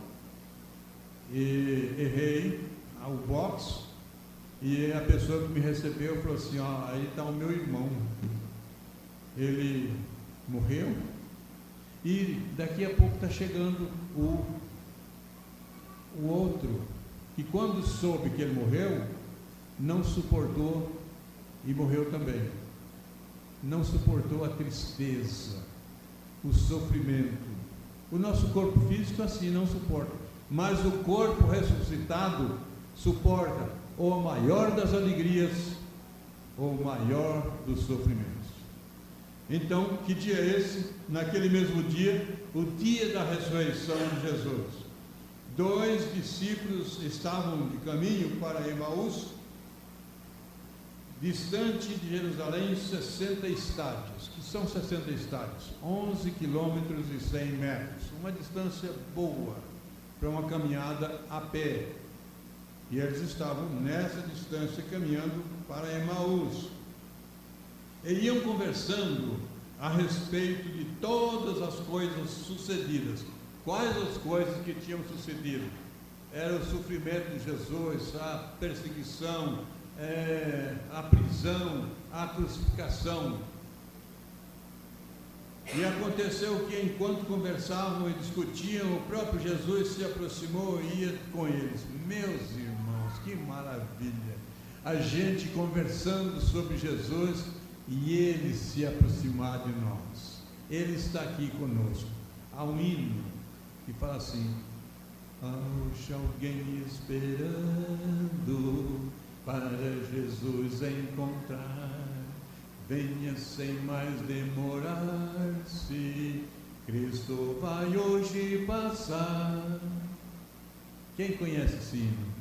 Speaker 1: e errei ao box, e a pessoa que me recebeu falou assim: ó, aí está o meu irmão, ele morreu, e daqui a pouco está chegando o outro, que quando soube que ele morreu, não suportou e morreu também. Não suportou a tristeza, o sofrimento. O nosso corpo físico assim não suporta, mas o corpo ressuscitado suporta ou a maior das alegrias ou o maior dos sofrimentos. Então, que dia é esse? Naquele mesmo dia, o dia da ressurreição de Jesus. 2 discípulos estavam de caminho para Emaús, distante de Jerusalém 60 estádios. Que são 60 estádios? 11 quilômetros e 100 metros. Uma distância boa para uma caminhada a pé. E eles estavam nessa distância caminhando para Emaús. E iam conversando a respeito de todas as coisas sucedidas. Quais as coisas que tinham sucedido? Era o sofrimento de Jesus, a perseguição, a prisão, a crucificação. E aconteceu que enquanto conversavam e discutiam, o próprio Jesus se aproximou e ia com eles. Meus irmãos, que maravilha! A gente conversando sobre Jesus e ele se aproximar de nós. Ele está aqui conosco. Há um hino que fala assim: haja alguém esperando para Jesus encontrar, venha sem mais demorar-se, Cristo vai hoje passar. Quem conhece esse hino?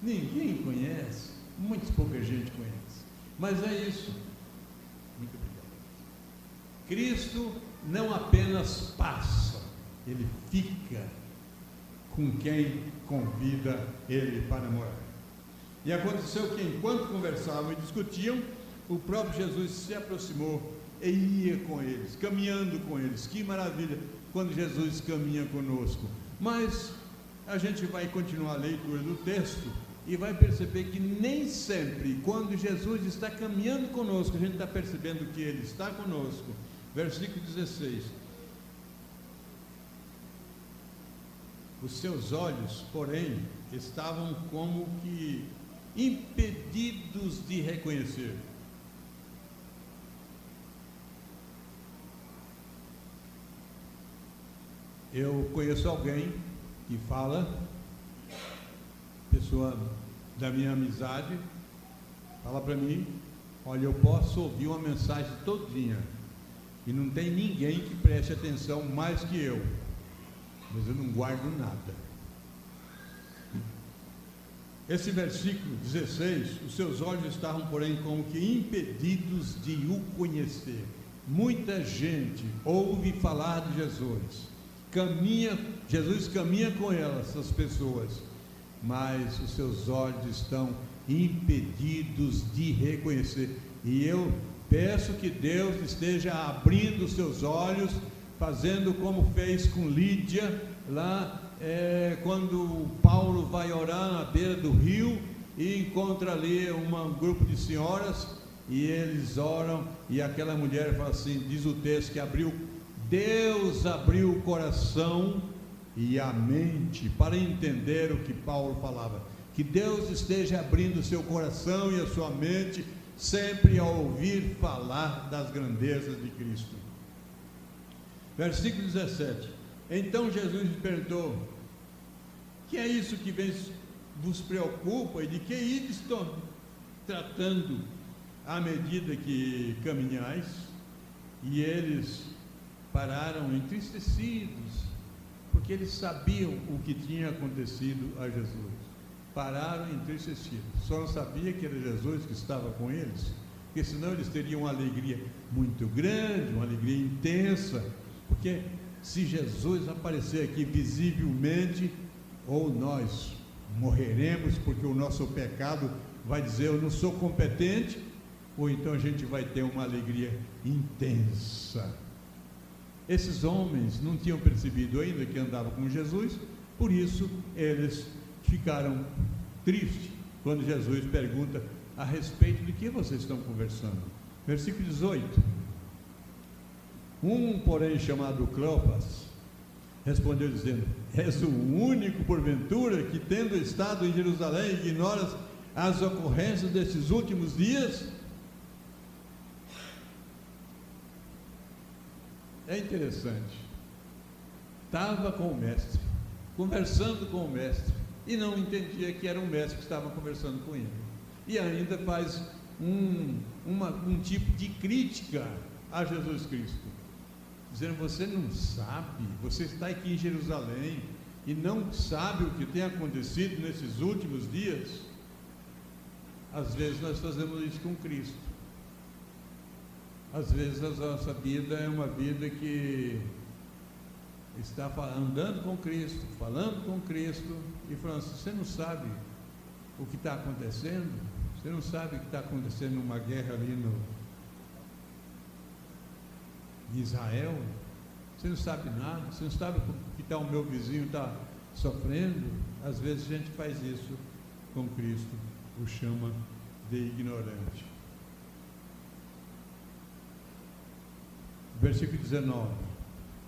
Speaker 1: Ninguém conhece, muito pouca gente conhece, mas é isso. Muito obrigado. Cristo não apenas passa, ele fica com quem convida ele para morar. E aconteceu que enquanto conversavam e discutiam, o próprio Jesus se aproximou e ia com eles, caminhando com eles. Que maravilha quando Jesus caminha conosco. Mas a gente vai continuar a leitura do texto e vai perceber que nem sempre, quando Jesus está caminhando conosco, a gente está percebendo que ele está conosco. Versículo 16: os seus olhos, porém, estavam como que impedidos de reconhecer. Eu conheço alguém que fala, pessoa da minha amizade, fala para mim: olha, eu posso ouvir uma mensagem todinha e não tem ninguém que preste atenção mais que eu, mas eu não guardo nada. Esse versículo 16: os seus olhos estavam, porém, como que impedidos de o conhecer. Muita gente ouve falar de Jesus, Jesus caminha com elas, essas pessoas, mas os seus olhos estão impedidos de reconhecer. E eu peço que Deus esteja abrindo os seus olhos, fazendo como fez com Lídia lá, quando Paulo vai orar na beira do rio e encontra ali um grupo de senhoras e eles oram, e aquela mulher fala assim, diz o texto, que Deus abriu o coração e a mente para entender o que Paulo falava. Que Deus esteja abrindo o seu coração e a sua mente sempre ao ouvir falar das grandezas de Cristo. Versículo 17: então Jesus lhe perguntou: que é isso que vos preocupa e de que ides tratando à medida que caminhais? E eles pararam entristecidos, porque eles sabiam o que tinha acontecido a Jesus. Pararam entristecidos, só não sabia que era Jesus que estava com eles, porque senão eles teriam uma alegria muito grande, uma alegria intensa, porque se Jesus aparecer aqui visivelmente, ou nós morreremos porque o nosso pecado vai dizer eu não sou competente, ou então a gente vai ter uma alegria intensa. Esses homens não tinham percebido ainda que andavam com Jesus, por isso eles ficaram tristes quando Jesus pergunta a respeito de que vocês estão conversando. Versículo 18: um, porém, chamado Cleopas, respondeu dizendo: és o único, porventura, que tendo estado em Jerusalém, ignoras as ocorrências desses últimos dias? É interessante, estava com o mestre, conversando com o mestre, e não entendia que era o mestre que estava conversando com ele, e ainda faz um tipo de crítica a Jesus Cristo, dizendo: você não sabe, você está aqui em Jerusalém e não sabe o que tem acontecido nesses últimos dias? às vezes nós fazemos isso com Cristo. Às vezes a nossa vida é uma vida que está andando com Cristo, falando com Cristo, e falando assim: você não sabe o que está acontecendo? Você não sabe o que está acontecendo numa guerra ali em Israel? Você não sabe nada? Você não sabe o que o meu vizinho está sofrendo? Às vezes a gente faz isso com Cristo, o chama de ignorante. Versículo 19,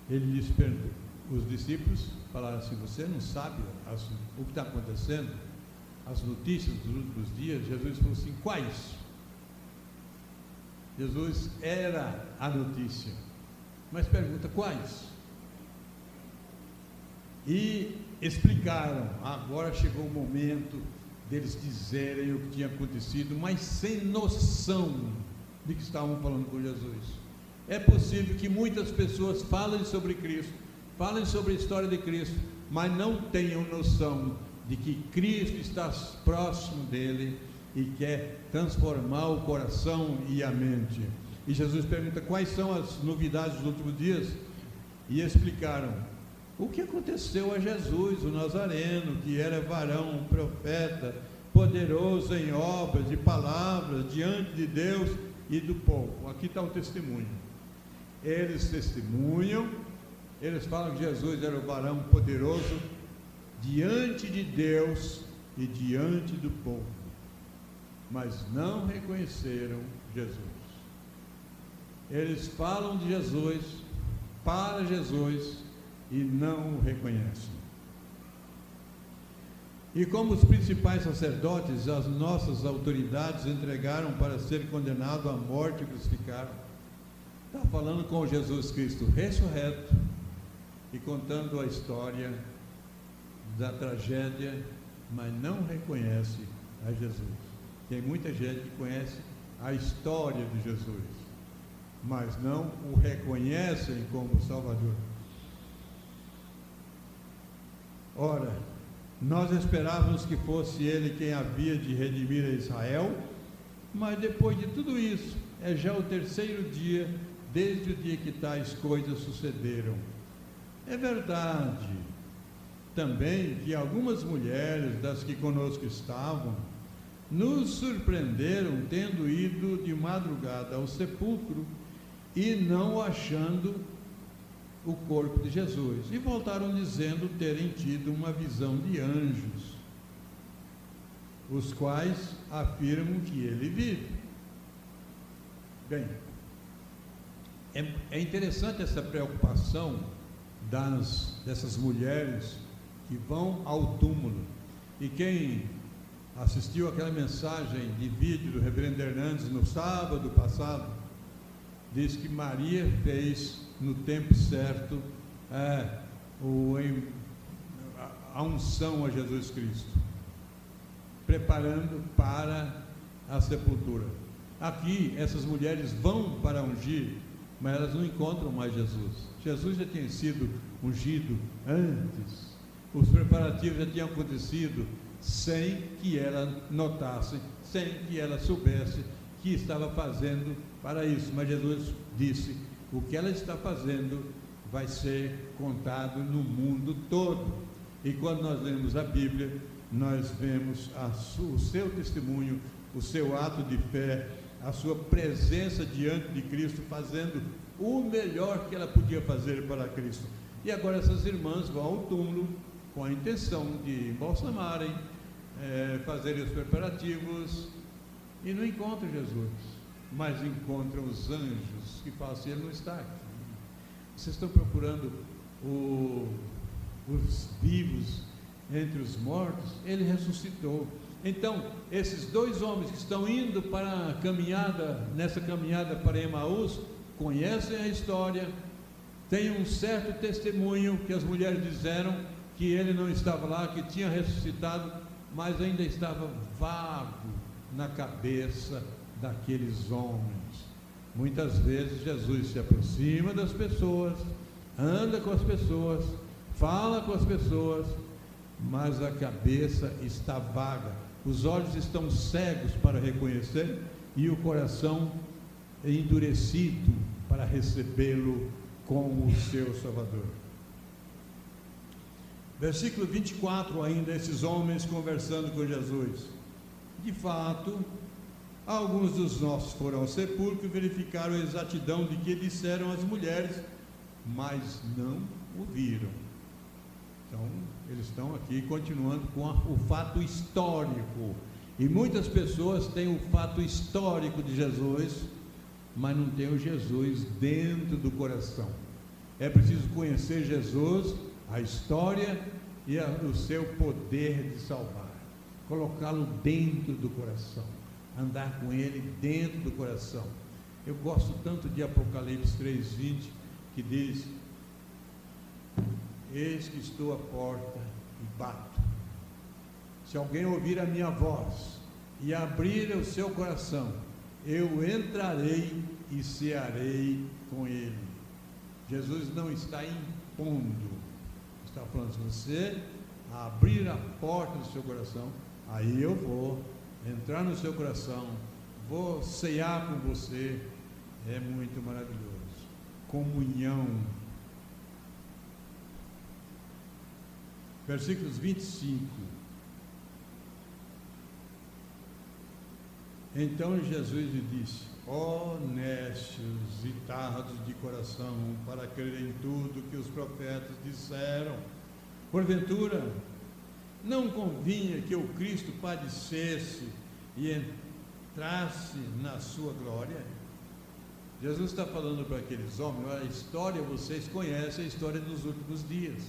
Speaker 1: ele lhes perguntou, os discípulos falaram assim: você não sabe o que está acontecendo? As notícias dos últimos dias? Jesus falou assim: quais? Jesus era a notícia, mas pergunta quais? E explicaram. Agora chegou o momento deles dizerem o que tinha acontecido, mas sem noção de que estavam falando com Jesus. É possível que muitas pessoas falem sobre Cristo, falem sobre a história de Cristo, mas não tenham noção de que Cristo está próximo dele e quer transformar o coração e a mente. E Jesus pergunta: quais são as novidades dos últimos dias? E explicaram o que aconteceu a Jesus, o Nazareno, que era varão, profeta, poderoso em obras e palavras diante de Deus e do povo. Aqui está o testemunho. Eles testemunham, eles falam que Jesus era o varão poderoso diante de Deus e diante do povo, mas não reconheceram Jesus. Eles falam de Jesus, para Jesus, e não o reconhecem. E como os principais sacerdotes, as nossas autoridades entregaram para ser condenado à morte e crucificado. Está falando com Jesus Cristo ressurreto e contando a história da tragédia, mas não reconhece a Jesus. Tem muita gente que conhece a história de Jesus, mas não o reconhecem como Salvador. Ora, nós esperávamos que fosse ele quem havia de redimir a Israel, mas depois de tudo isso, é já o terceiro dia desde o dia que tais coisas sucederam. É verdade também que algumas mulheres das que conosco estavam nos surpreenderam tendo ido de madrugada ao sepulcro e não achando o corpo de Jesus, e voltaram dizendo terem tido uma visão de anjos, os quais afirmam que ele vive. Bem, é interessante essa preocupação dessas mulheres que vão ao túmulo. E quem assistiu aquela mensagem de vídeo do reverendo Hernandes no sábado passado, diz que Maria fez no tempo certo a unção a Jesus Cristo, preparando para a sepultura. Aqui essas mulheres vão para ungir, mas elas não encontram mais Jesus. Jesus já tinha sido ungido antes, os preparativos já tinham acontecido sem que ela notasse, sem que ela soubesse que estava fazendo para isso. Mas Jesus disse: o que ela está fazendo vai ser contado no mundo todo. E quando nós lemos a Bíblia, nós vemos o seu testemunho, o seu ato de fé, a sua presença diante de Cristo, fazendo o melhor que ela podia fazer para Cristo. E agora essas irmãs vão ao túmulo com a intenção de embalsamarem, fazerem os preparativos, e não encontram Jesus, mas encontram os anjos que falam assim: ele não está aqui. Vocês estão procurando os vivos entre os mortos? Ele ressuscitou. Então, esses dois homens que estão indo para a caminhada, nessa caminhada para Emaús, conhecem a história, têm um certo testemunho que as mulheres disseram que ele não estava lá, que tinha ressuscitado, mas ainda estava vago na cabeça daqueles homens. Muitas vezes Jesus se aproxima das pessoas, anda com as pessoas, fala com as pessoas, mas a cabeça está vaga. os olhos estão cegos para reconhecer e o coração endurecido para recebê-lo como o seu Salvador. Versículo 24 ainda, esses homens conversando com Jesus. De fato, alguns dos nossos foram ao sepulcro e verificaram a exatidão de que disseram as mulheres, mas não o viram. Então, eles estão aqui continuando com o fato histórico. E muitas pessoas têm o fato histórico de Jesus, mas não tem o Jesus dentro do coração. É preciso conhecer Jesus, a história e o seu poder de salvar. Colocá-lo dentro do coração. Andar com ele dentro do coração. Eu gosto tanto de Apocalipse 3:20, que diz: eis que estou à porta e bato. Se alguém ouvir a minha voz e abrir o seu coração, eu entrarei e cearei com ele. Jesus não está impondo, está falando, se você abrir a porta do seu coração, aí eu vou entrar no seu coração, vou cear com você. É muito maravilhoso. Comunhão. Versículos 25. Então Jesus lhe disse: ó nécios e tardos de coração, para crer em tudo que os profetas disseram, porventura não convinha que o Cristo padecesse e entrasse na sua glória? Jesus está falando para aqueles homens: a história, vocês conhecem a história dos últimos dias,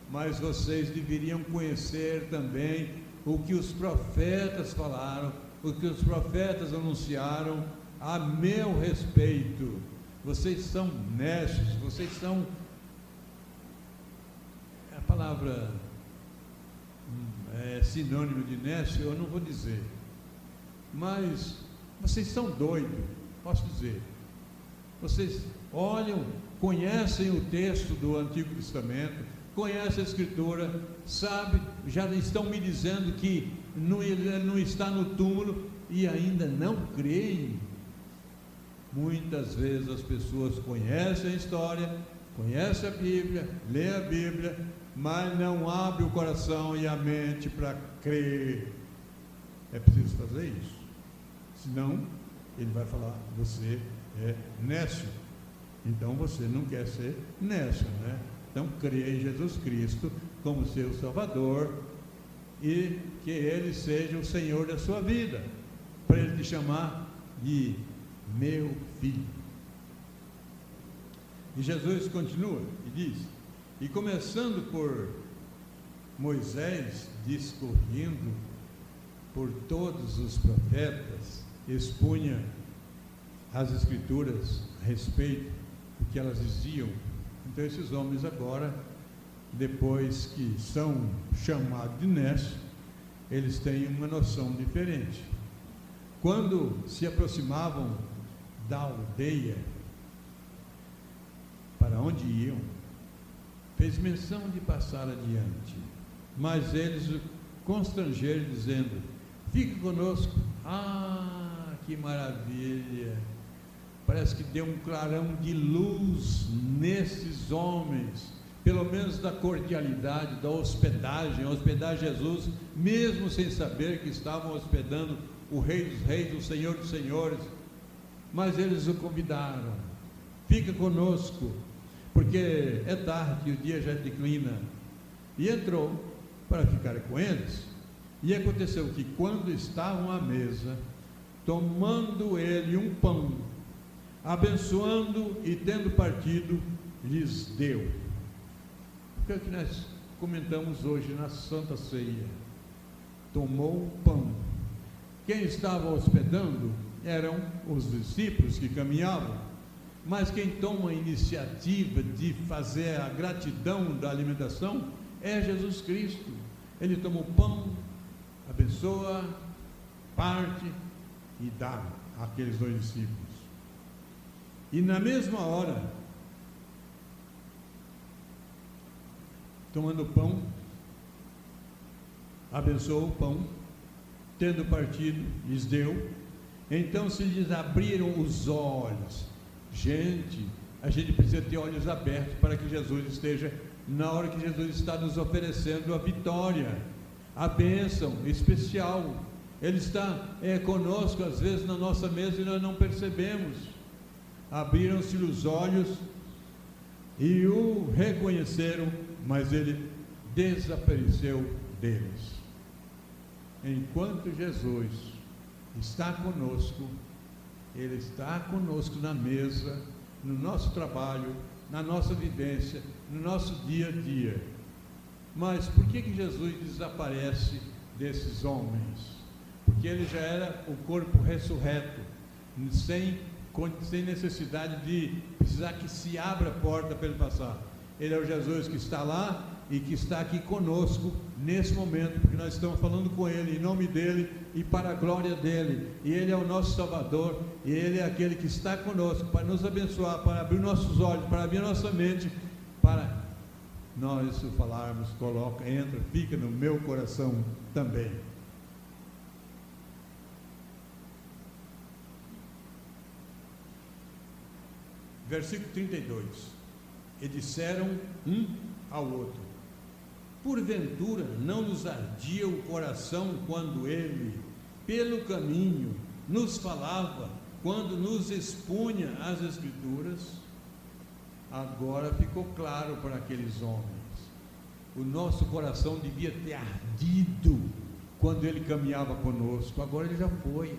Speaker 1: mas vocês deveriam conhecer também o que os profetas falaram, o que os profetas anunciaram a meu respeito. Vocês são nécios, vocês são, a palavra sinônimo de nécio eu não vou dizer, mas vocês são doidos, posso dizer. Vocês olham, conhecem o texto do Antigo Testamento, conhecem a Escritura, sabem, já estão me dizendo que não está no túmulo e ainda não creem. Muitas vezes as pessoas conhecem a história, conhecem a Bíblia, lêem a Bíblia, mas não abrem o coração e a mente para crer. É preciso fazer isso, senão ele vai falar: você é nécio. Então você não quer ser nécio, né? Então creia em Jesus Cristo como seu Salvador e que Ele seja o Senhor da sua vida, para Ele te chamar de meu filho. E Jesus continua e diz: e começando por Moisés, discorrendo por todos os profetas, expunha as Escrituras a respeito do que elas diziam. Então esses homens agora, depois que são chamados de nécios, eles têm uma noção diferente. Quando se aproximavam da aldeia para onde iam, fez menção de passar adiante, mas eles o constrangeram dizendo: fique conosco. Ah, que maravilha! Parece que deu um clarão de luz nesses homens, pelo menos da cordialidade, da hospedagem. Hospedar Jesus, mesmo sem saber que estavam hospedando o Rei dos Reis, o Senhor dos Senhores. Mas eles o convidaram: fica conosco, porque é tarde e o dia já declina. E entrou para ficar com eles. E aconteceu que, quando estavam à mesa, tomando ele um pão, abençoando e tendo partido, lhes deu. O que é que nós comentamos hoje na Santa Ceia? Tomou o pão. Quem estava hospedando eram os discípulos que caminhavam, mas quem toma a iniciativa de fazer a gratidão da alimentação é Jesus Cristo. Ele toma o pão, abençoa, parte e dá àqueles dois discípulos. E na mesma hora, tomando o pão, abençoou o pão tendo partido, lhes deu. Então se lhes abriram os olhos. Gente, a gente precisa ter olhos abertos para que Jesus esteja, na hora que Jesus está nos oferecendo a vitória, a bênção especial. Ele está conosco, às vezes, na nossa mesa e nós não percebemos. Abriram-se os olhos e o reconheceram, mas ele desapareceu deles. Enquanto Jesus está conosco, Ele está conosco na mesa, no nosso trabalho, na nossa vivência, no nosso dia a dia. Mas por que Jesus desaparece desses homens? Porque ele já era o corpo ressurreto, sem necessidade de precisar que se abra a porta para ele passar. Ele é o Jesus que está lá e que está aqui conosco nesse momento, porque nós estamos falando com ele, em nome dele e para a glória dele. E ele é o nosso Salvador, e ele é aquele que está conosco para nos abençoar, para abrir nossos olhos, para abrir nossa mente, para nós falarmos, coloca, entra, fica no meu coração também. Versículo 32. E disseram um ao outro: porventura não nos ardia o coração quando ele, pelo caminho, nos falava, quando nos expunha as Escrituras? Agora ficou claro para aqueles homens. O nosso coração devia ter ardido quando ele caminhava conosco. Agora ele já foi.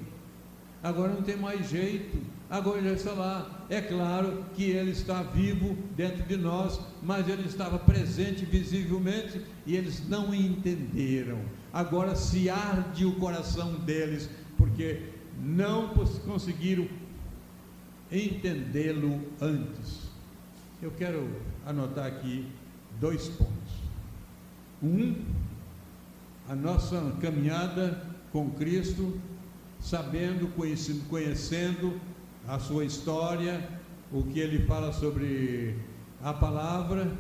Speaker 1: Agora não tem mais jeito. Agora ele já está lá. É claro que ele está vivo dentro de nós, mas ele estava presente visivelmente e eles não entenderam. Agora se arde o coração deles, porque não conseguiram entendê-lo antes. Eu quero anotar aqui 2 pontos. A nossa caminhada com Cristo, sabendo, conhecendo a sua história, o que ele fala sobre a palavra.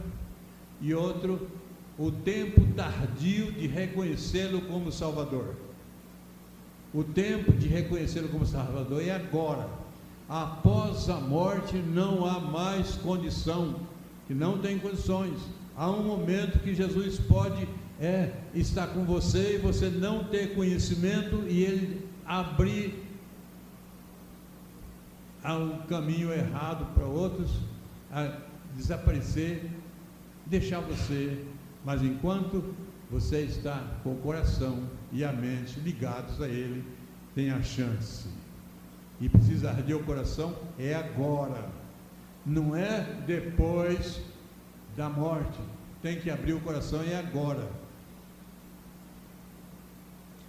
Speaker 1: E outro, o tempo tardio de reconhecê-lo como Salvador. O tempo de reconhecê-lo como Salvador é agora. Após a morte não há mais condição, que não tem condições. Há um momento que Jesus pode estar com você e você não ter conhecimento e ele abrir um caminho errado para outros, a desaparecer, deixar você. Mas enquanto você está com o coração e a mente ligados a ele, tem a chance. E precisa arder o coração agora, não é depois da morte. Tem que abrir o coração agora.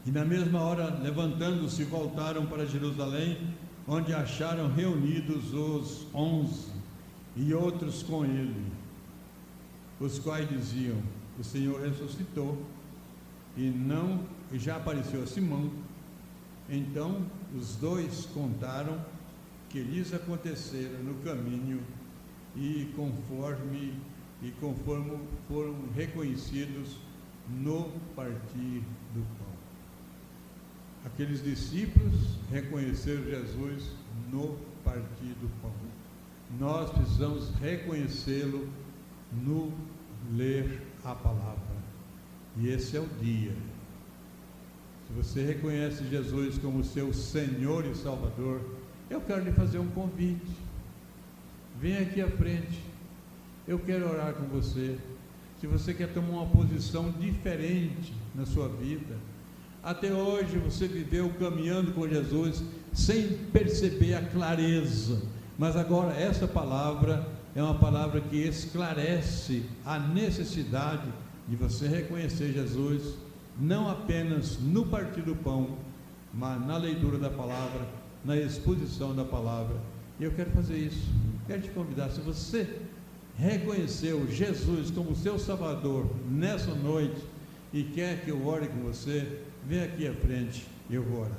Speaker 1: E na mesma hora, levantando-se, voltaram para Jerusalém, onde acharam reunidos os 11 e outros com ele, os quais diziam: o Senhor ressuscitou e já apareceu a Simão. Então os 2 contaram que lhes acontecera no caminho e conforme foram reconhecidos no partir do pão. Aqueles discípulos reconheceram Jesus no partir do pão. Nós precisamos reconhecê-lo no ler a palavra. E esse é o dia. Se você reconhece Jesus como seu Senhor e Salvador, eu quero lhe fazer um convite. Venha aqui à frente. Eu quero orar com você. Se você quer tomar uma posição diferente na sua vida, até hoje você viveu caminhando com Jesus sem perceber a clareza, mas agora essa palavra é uma palavra que esclarece a necessidade de você reconhecer Jesus, não apenas no partir do pão, mas na leitura da palavra, na exposição da palavra. E eu quero fazer isso. Quero te convidar, se você reconheceu Jesus como seu Salvador nessa noite e quer que eu ore com você, vem aqui à frente, eu vou orar.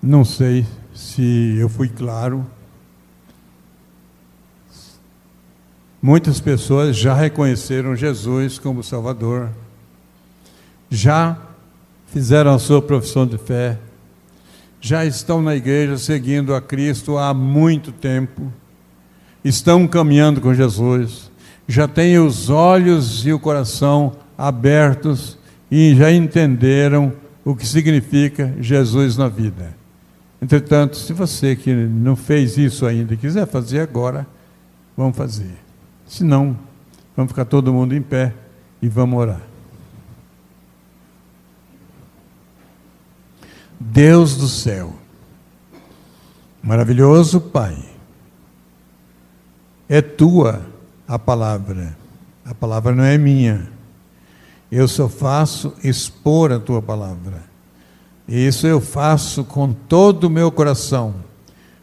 Speaker 1: Não sei se eu fui claro. Muitas pessoas já reconheceram Jesus como Salvador, já fizeram a sua profissão de fé, já estão na igreja seguindo a Cristo há muito tempo, estão caminhando com Jesus, já têm os olhos e o coração abertos e já entenderam o que significa Jesus na vida. Entretanto, se você que não fez isso ainda e quiser fazer agora, vamos fazer. Se não, vamos ficar todo mundo em pé e vamos orar. Deus do céu, maravilhoso Pai, é tua a palavra não é minha, eu só faço expor a tua palavra, e isso eu faço com todo o meu coração,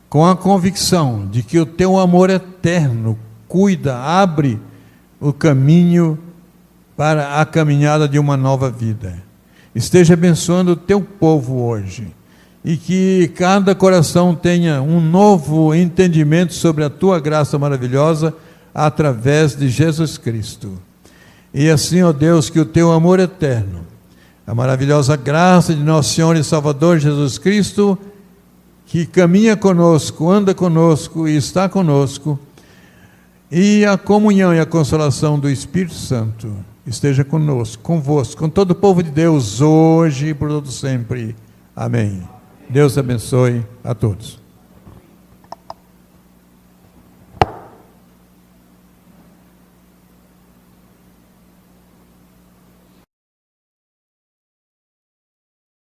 Speaker 1: com a convicção de que o teu amor eterno cuida, abre o caminho para a caminhada de uma nova vida. Esteja abençoando o teu povo hoje, e que cada coração tenha um novo entendimento sobre a tua graça maravilhosa, através de Jesus Cristo. E assim, ó Deus, que o teu amor eterno, a maravilhosa graça de nosso Senhor e Salvador Jesus Cristo, que caminha conosco, anda conosco e está conosco, e a comunhão e a consolação do Espírito Santo esteja conosco, convosco, com todo o povo de Deus, hoje e por todo sempre. Amém. Deus abençoe a todos.